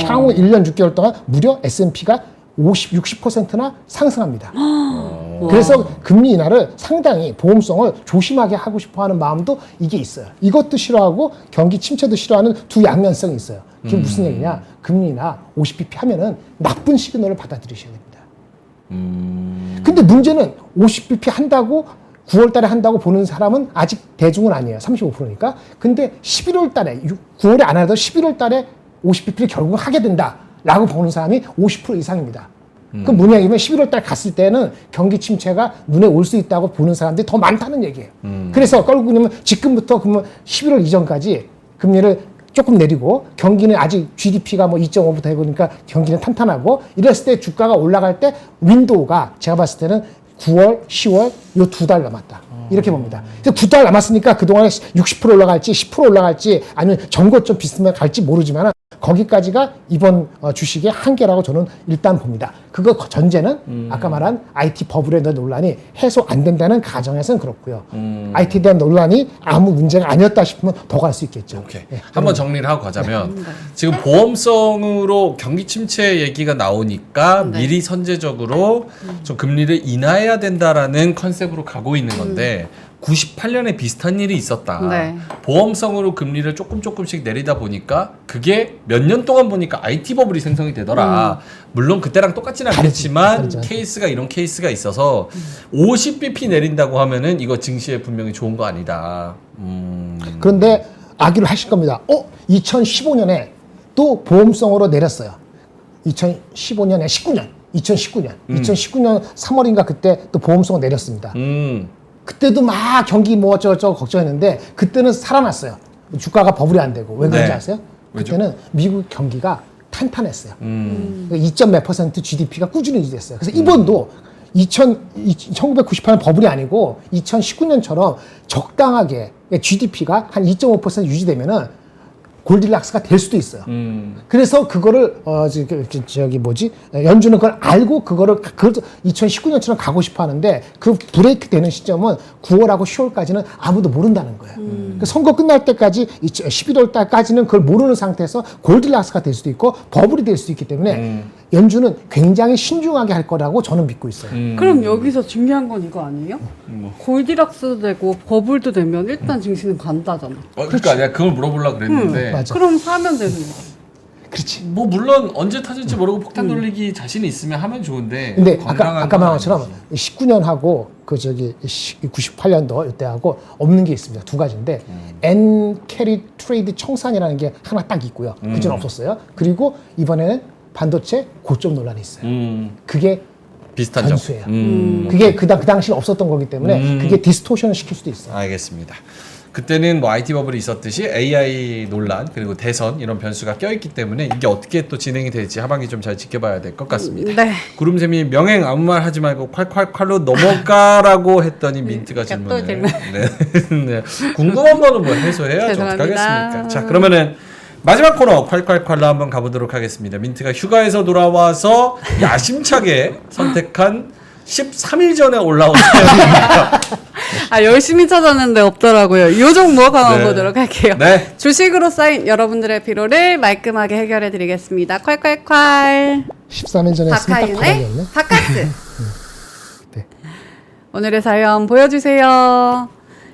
향후 1년 6개월 동안 무려 S&P가 60%나 상승합니다. 그래서 금리 인하를 상당히 보험성을 조심하게 하고 싶어하는 마음도 이게 있어요. 이것도 싫어하고 경기 침체도 싫어하는 두 양면성이 있어요. 그게 무슨 얘기냐? 금리 인하 50bp 하면은 나쁜 시그널을 받아들이셔야 됩니다. 근데 문제는 50bp 한다고 9월 달에 한다고 보는 사람은 아직 대중은 아니에요. 35%니까. 근데 11월 달에 9월에 안 하더라도 11월 달에 50bp를 결국 하게 된다. 라고 보는 사람이 50% 이상입니다. 그 뭐냐 이면 11월 달 갔을 때는 경기 침체가 눈에 올 수 있다고 보는 사람들이 더 많다는 얘기예요. 그래서 끌고 그러면 지금부터 그러면 11월 이전까지 금리를 조금 내리고 경기는 아직 GDP가 뭐 2.5부터 해고 그러니까 경기는 탄탄하고 이랬을 때 주가가 올라갈 때 윈도우가 제가 봤을 때는 9월, 10월 요 2달 남았다. 이렇게 봅니다. 9달 남았으니까 그동안에 60% 올라갈지 10% 올라갈지 아니면 전고점 비슷하게 갈지 모르지만 거기까지가 이번 주식의 한계라고 저는 일단 봅니다. 그거 전제는 아까 말한 IT 버블에 대한 논란이 해소 안 된다는 가정에서는 그렇고요. IT에 대한 논란이 아무 문제가 아니었다 싶으면 더 갈 수 있겠죠. 오케이. 한번 정리를 하고 가자면 지금 보험성으로 경기 침체 얘기가 나오니까 미리 선제적으로 좀 금리를 인하해야 된다라는 컨셉으로 가고 있는 건데 98년에 비슷한 일이 있었다. 네. 보험성으로 금리를 조금씩 내리다 보니까 그게 몇 년 동안 보니까 IT 버블이 생성이 되더라. 물론 그때랑 똑같지는 않겠지만 다르죠. 케이스가 이런 케이스가 있어서 50bp 내린다고 하면은 이거 증시에 분명히 좋은 거 아니다. 그런데 아기를 하실 겁니다. 2015년에 또 보험성으로 내렸어요. 2015년에 2019년 3월인가 그때 또 보험성으로 내렸습니다. 그때도 막 경기 뭐 어쩌고저쩌고 걱정했는데 그때는 살아났어요. 주가가 버블이 안 되고. 왜 그런지 네. 아세요? 왜죠? 그때는 미국 경기가 탄탄했어요. 2.몇 % GDP가 꾸준히 유지됐어요. 그래서 이번도 1998년 버블이 아니고 2019년처럼 적당하게 GDP가 한 2.5% 유지되면은 골디락스가 될 수도 있어요. 그래서 그거를 연준은 그걸 알고 그거를 2019년처럼 가고 싶어 하는데 그 브레이크 되는 시점은 9월하고 10월까지는 아무도 모른다는 거예요. 그 선거 끝날 때까지 11월 달까지는 그걸 모르는 상태에서 골디락스가 될 수도 있고 버블이 될 수도 있기 때문에 연준은 굉장히 신중하게 할 거라고 저는 믿고 있어요. 그럼 여기서 중요한 건 이거 아니에요? 골디락스도 되고 버블도 되면 일단 증시는 간다잖아. 그러니까 내가 그걸 물어보려고 그랬는데 맞아. 그럼 사면 되는 거야. 그렇지. 뭐 물론 언제 터질지 모르고 폭탄 돌리기 자신이 있으면 하면 좋은데 근데 건강한 아까 건 말한 것처럼 아니지. 19년하고 98년도 이때하고 없는 게 있습니다. 두 가지인데 N 캐리 트레이드 청산이라는 게 하나 딱 있고요. 그전에 없었어요. 그리고 이번에는 반도체 고점 논란이 있어요. 그게 비슷한 변수예요. 점. 그게 그 당시에 없었던 거기 때문에 그게 디스토션을 시킬 수도 있어요. 알겠습니다. 그때는 뭐 IT 버블이 있었듯이 AI 논란 그리고 대선 이런 변수가 껴있기 때문에 이게 어떻게 또 진행이 될지 하반기 좀 잘 지켜봐야 될 것 같습니다. 네. 구름샘이 명행 아무 말 하지 말고 콸콸콸로 넘어가라고 했더니 민트가 그러니까 또 질문을 네. 궁금한 거는 뭐 해소해야죠. 어떻게 죄송합니다. 하겠습니까? 자 그러면은 마지막 코너 콸콸콸로 한번 가보도록 하겠습니다. 민트가 휴가에서 돌아와서 야심차게 선택한 13일 전에 올라온 사연입니다. 열심히 찾았는데 없더라고요. 요 종목 한번 네. 보도록 할게요. 네. 주식으로 쌓인 여러분들의 피로를 말끔하게 해결해 드리겠습니다. 콸콸콸. 13일 전에 했으면 딱 박하윤의 바닥이었네. 바카스. 네. 오늘의 사연 보여주세요.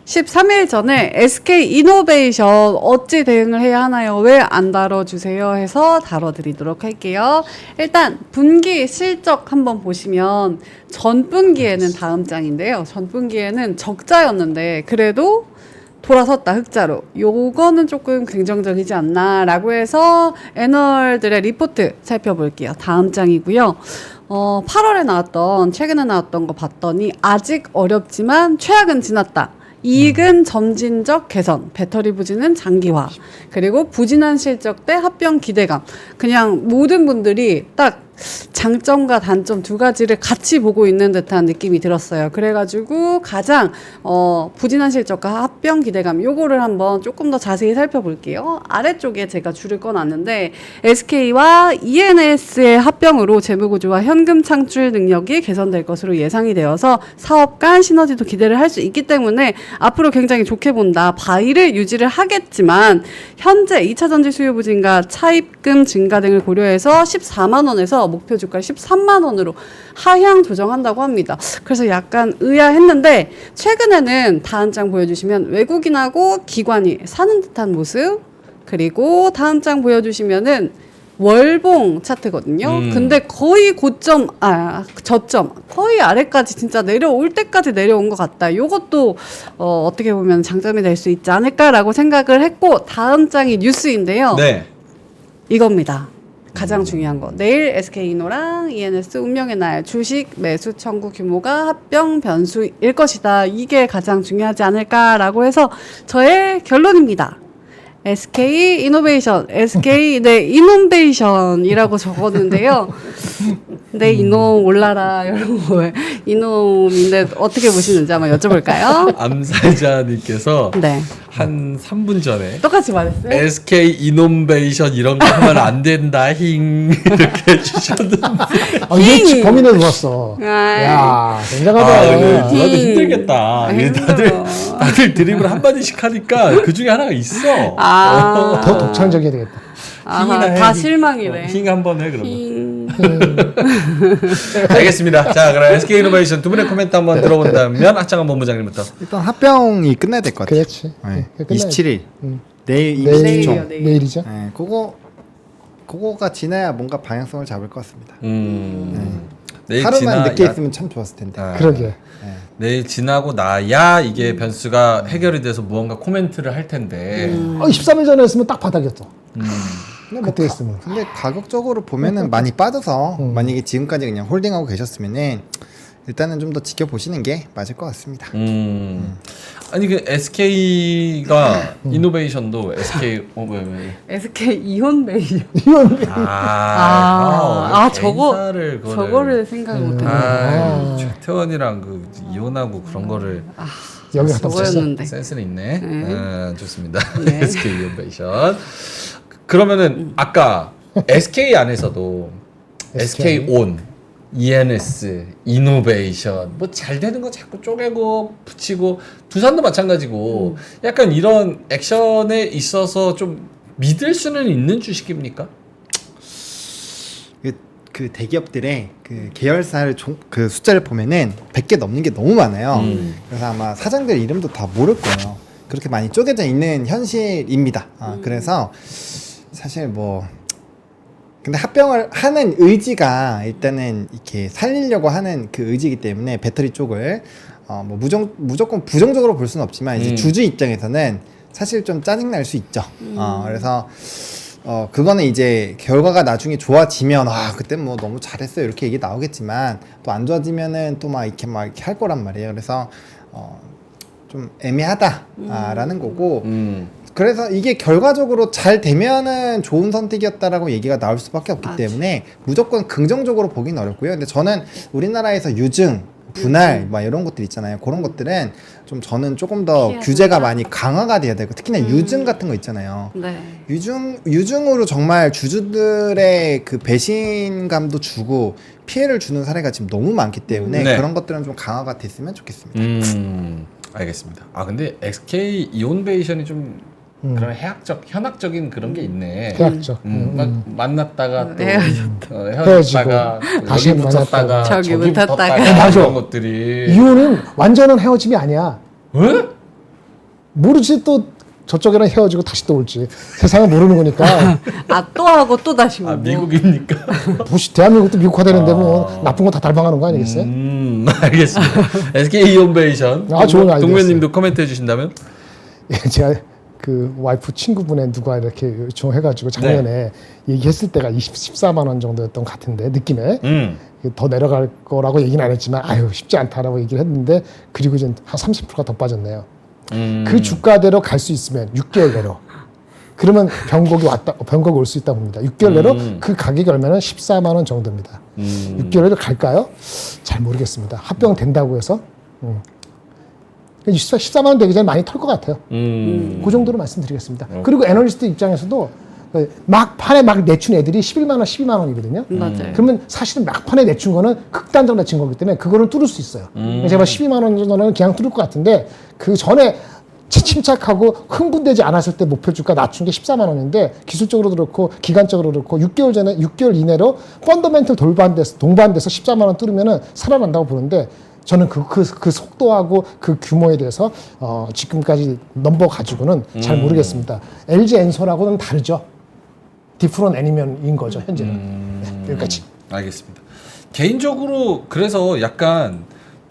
13일 전에 SK이노베이션 어찌 대응을 해야 하나요? 왜 안 다뤄주세요? 해서 다뤄드리도록 할게요. 일단 분기 실적 한번 보시면 전분기에는 다음 장인데요. 전분기에는 적자였는데 그래도 돌아섰다 흑자로. 요거는 조금 긍정적이지 않나라고 해서 애널들의 리포트 살펴볼게요. 다음 장이고요. 8월에 나왔던 최근에 나왔던 거 봤더니 아직 어렵지만 최악은 지났다. 이익은 점진적 개선, 배터리 부진은 장기화, 그리고 부진한 실적 대 합병 기대감. 그냥 모든 분들이 딱 장점과 단점 두 가지를 같이 보고 있는 듯한 느낌이 들었어요. 그래가지고 가장 부진한 실적과 합병 기대감 요거를 한번 조금 더 자세히 살펴볼게요. 아래쪽에 제가 줄을 꺼놨는데 SK와 ENS의 합병으로 재무구조와 현금 창출 능력이 개선될 것으로 예상이 되어서 사업 간 시너지도 기대를 할 수 있기 때문에 앞으로 굉장히 좋게 본다. 바이를 유지를 하겠지만 현재 2차 전지 수요 부진과 차입금 증가 등을 고려해서 14만 원에서 목표 주가 13만 원으로 하향 조정한다고 합니다. 그래서 약간 의아했는데 최근에는 다음 장 보여주시면 외국인하고 기관이 사는 듯한 모습, 그리고 다음 장 보여주시면은 월봉 차트거든요. 근데 거의 저점 거의 아래까지 진짜 내려올 때까지 내려온 것 같다. 요것도 어떻게 보면 장점이 될 수 있지 않을까라고 생각을 했고, 다음 장이 뉴스인데요. 네. 이겁니다. 가장 중요한 거. 내일 SK이노랑 ENS 운명의 날 주식 매수 청구 규모가 합병 변수일 것이다. 이게 가장 중요하지 않을까라고 해서 저의 결론입니다. SK 이노베이션, SK 네 이놈베이션이라고 적었는데요. 네 이놈 올라라 이런 거 이놈인데 어떻게 보시는지 한번 여쭤볼까요? 암살자님께서 네, 한 3분 전에 똑같이 말했어요. SK 이노베이션 이런 거 하면 안 된다 힝 이렇게 해주셨는데 이게 범인을 누웠어. 아이. 야, 아 굉장하다. 오늘 누나도 힘들겠다. 이게 힘들어. 다들 드립을 한 마디씩 하니까 그 중에 하나가 있어. 아, 더 독창적이어야 되겠다. 아하, 다 실망이래. 힝 한번 해 그러면. 힝. 알겠습니다. 자 그럼 SK 이노베이션 두 분의 코멘트 한번 들어본다면 하창한 본부장님부터. 일단 합병이 끝나야 될 것 같아요. 그렇지. 네. 끝나야지. 27일. 내일 내일, 임시총. 내일. 내일이죠. 네, 그거가 지나야 뭔가 방향성을 잡을 것 같습니다. 내일 하루만 늦게 지나- 있으면 참 좋았을 텐데. 아, 그러게. 내일 지나고 나야 이게 변수가 해결이 돼서 무언가 코멘트를 할 텐데. 13일 전에 했으면 딱 바닥이었어. 근데 그때 했으면. 근데 가격적으로 보면은 많이 빠져서 만약에 지금까지 그냥 홀딩하고 계셨으면은 일단은 좀 더 지켜보시는 게 맞을 것 같습니다. 아니 그 SK가 이노베이션도 SK 왜? SK 이혼베이션. 저거를 생각 못했네. 최태원이랑 그 이혼하고 그런 거를 여기 갖다 붙였어. 저거였는데. 센스는 있네. 좋습니다. 네. SK 이노베이션. 그러면은 아까 SK 안에서도 SK 온, ENS, 이노베이션 뭐 잘 되는 거 자꾸 쪼개고 붙이고 두산도 마찬가지고 약간 이런 액션에 있어서 좀 믿을 수는 있는 주식입니까? 그 대기업들의 그 계열사를 그 숫자를 보면은 100개 넘는 게 너무 많아요. 그래서 아마 사장들 이름도 다 모를 거예요. 그렇게 많이 쪼개져 있는 현실입니다. 그래서 사실 뭐 근데 합병을 하는 의지가 일단은 이렇게 살리려고 하는 그 의지이기 때문에 배터리 쪽을 뭐 무조건 부정적으로 볼 수는 없지만 이제 주주 입장에서는 사실 좀 짜증 날 수 있죠. 그래서 그거는 이제 결과가 나중에 좋아지면 그때 뭐 너무 잘했어요 이렇게 얘기 나오겠지만 또 안 좋아지면은 또 막 이렇게 할 거란 말이에요. 그래서 좀 애매하다라는 거고. 그래서 이게 결과적으로 잘 되면은 좋은 선택이었다라고 얘기가 나올 수밖에 없기 때문에 무조건 긍정적으로 보기는 어렵고요. 근데 저는 우리나라에서 유증, 분할 막 이런 것들 있잖아요. 그런 것들은 좀 저는 조금 더 규제가 많이 강화가 돼야 되고 특히나 유증 같은 거 있잖아요. 네. 유증으로 정말 주주들의 그 배신감도 주고 피해를 주는 사례가 지금 너무 많기 때문에 네. 그런 것들은 좀 강화가 됐으면 좋겠습니다. 알겠습니다. 근데 SK 이온베이션이 좀 그런 현학적인 그런 게 있네. 해학적. 막 만났다가 또 헤어졌다. 헤어졌다가 또 다시 여기 붙었다가 저기 저기 붙었다가. 맞아. 그런 것들이 이혼은 완전한 헤어짐이 아니야. 왜? 모르지 또 저쪽이랑 헤어지고 다시 또 올지. 세상을 모르는 거니까. 또 하고 또 다시 오고. 미국입니까? 대한민국도 미국화되는데 뭐 나쁜 거 다 달방하는 거 아니겠어요? 알겠습니다. SK 이온베이션 좋은 아이디어였어요. 동면님도 코멘트 해주신다면? 예, 제가 그 와이프 친구분의 누가 이렇게 요청해가지고 작년에 얘기했을 때가 14만 원 정도였던 것 같은데 느낌에 더 내려갈 거라고 얘기는 안 했지만 쉽지 않다라고 얘기를 했는데 그리고 이제 한 30%가 더 빠졌네요. 그 주가대로 갈 수 있으면 6개월 내로 그러면 변곡이 올 수 있다 봅니다. 6개월 내로 그 가격이 얼마나 14만 원 정도입니다. 6개월 내로 갈까요? 잘 모르겠습니다. 합병된다고 해서 14만 원 되기 전에 많이 털 것 같아요. 그 정도로 말씀드리겠습니다. 그리고 애널리스트 입장에서도 막판에 막 내춘 애들이 11만 원, 12만 원이거든요. 맞아요. 그러면 사실은 막판에 내춘 거는 극단적으로 내친 거기 때문에 그거를 뚫을 수 있어요. 제가 12만 원 정도는 그냥 뚫을 것 같은데 그 전에 침착하고 흥분되지 않았을 때 목표 주가 낮춘 게 14만 원인데 기술적으로도 그렇고 기간적으로 그렇고 6개월 이내로 펀더멘털 동반돼서 14만 원 뚫으면은 살아난다고 보는데 저는 그 속도하고 그 규모에 대해서 지금까지 넘버 가지고는 잘 모르겠습니다. LG 엔솔하고는 다르죠. 디프런 애니면인 거죠 현재는. 네, 여기까지. 알겠습니다. 개인적으로 그래서 약간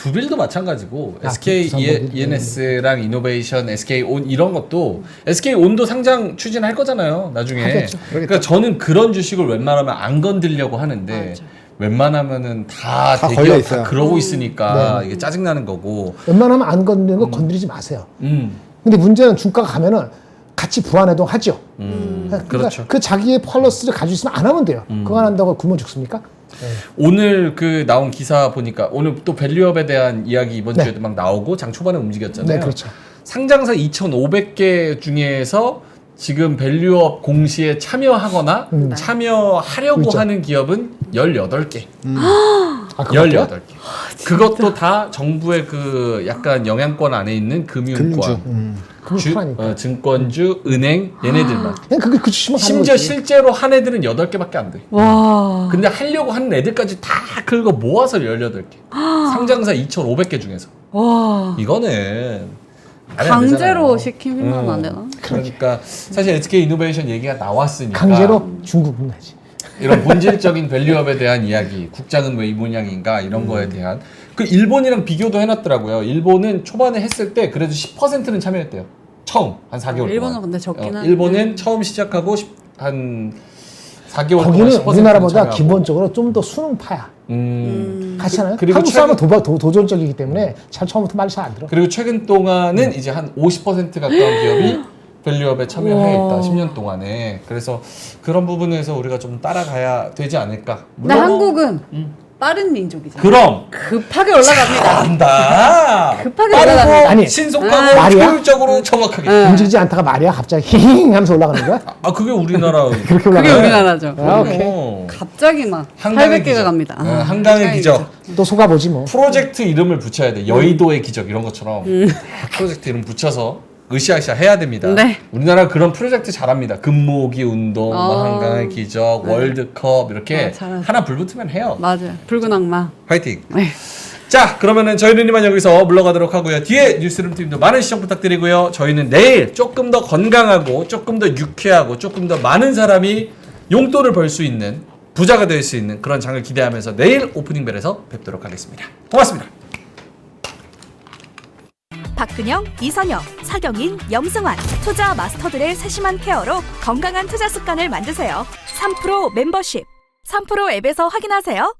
두빌도 마찬가지고 아, SK 기성모빌. ENS랑 이노베이션, SK 온 이런 것도 SK 온도 상장 추진할 거잖아요. 나중에. 하겠죠. 그러니까 저는 그런 주식을 웬만하면 안 건드리려고 하는데 맞아. 웬만하면은 다 다 대기업 걸려 다 있어요. 그러고 있으니까 네. 이게 짜증 나는 거고. 웬만하면 안 건드리는 거 건드리지 마세요. 음. 근데 문제는 주가가 가면은 같이 부안해동 하죠. 그러니까 그렇죠. 그 자기의 펄러스를 가지고 있으면 안 하면 돼요. 그거 안 한다고 굶어 죽습니까? 네. 오늘 그 나온 기사 보니까 오늘 또 밸류업에 대한 이야기 이번 네. 주에도 막 나오고 장 초반에 움직였잖아요. 네, 그렇죠. 상장사 2,500개 중에서 지금 밸류업 공시에 참여하거나 참여하려고 그렇죠. 하는 기업은 18개. 아, 그것도요? 18개. 그것도 다 정부의 그 약간 영향권 안에 있는 금융권, 금융 편하니까. 증권주, 은행 얘네들만. 그냥 그게 그 주시면 가는 심지어 거지. 실제로 한 애들은 8개밖에 안 돼. 와. 근데 하려고 하는 애들까지 다 긁어 모아서 18개. 상장사 2,500개 중에서. 와. 이거는 말이 안 강제로 되잖아요. 시키면 안 되나? 그러니까 사실 SK 이노베이션 얘기가 나왔으니까 강제로 중국은 하지. 이런 본질적인 밸류업에 대한 이야기, 국장은 왜 이 모양인가 이런 거에 대한 그 일본이랑 비교도 해놨더라고요. 일본은 초반에 했을 때 그래도 10%는 참여했대요. 처음 한 4개월 일본은 동안. 근데 적긴 하네. 일본은 처음 시작하고 한 4개월 거기는 동안 10% 우리나라보다 참여하고. 기본적으로 좀 더 수능파야. 그리고 그렇잖아요. 한국 최근- 사람은 도전적이기 때문에 잘 처음부터 말이 잘 안 들어. 그리고 최근 동안은 이제 한 50% 가까운 기업이 밸류업에 참여해 있다. 10년 동안에. 그래서 그런 부분에서 우리가 좀 따라가야 되지 않을까. 근데 물론 한국은 빠른 민족이잖아. 그럼 급하게 올라갑니다. 안다. 급하게 빠르고 올라가는 아니, 신속하고 말이야? 효율적으로 정확하게. 움직이지 않다가 말이야 갑자기 히힝 하면서 올라가는 거야? 아 그게 우리나라 그렇게 그게 올라가요? 우리나라죠. 아, 오케이. 갑자기 막 한강의 800개가 기적. 갑니다. 네, 한강의 기적. 또 속아보지 뭐. 프로젝트 이름을 붙여야 돼. 여의도의 기적 이런 것처럼 프로젝트 이름 붙여서 으쌰으쌰 해야 됩니다. 네. 우리나라 그런 프로젝트 잘합니다. 금모기 운동, 뭐 어. 한강의 기적, 네. 월드컵 이렇게 잘하죠. 하나 불붙으면 해요. 맞아요. 붉은 악마. 화이팅. 네. 자, 그러면은 저희는 이만 여기서 물러가도록 하고요. 뒤에 뉴스룸 팀도 많은 시청 부탁드리고요. 저희는 내일 조금 더 건강하고 조금 더 유쾌하고 조금 더 많은 사람이 용돈을 벌 수 있는 부자가 될 수 있는 그런 장을 기대하면서 내일 오프닝벨에서 뵙도록 하겠습니다. 고맙습니다. 박근영, 이선영, 사경인, 염승환 투자 마스터들의 세심한 케어로 건강한 투자 습관을 만드세요. 3프로 멤버십 3프로 앱에서 확인하세요.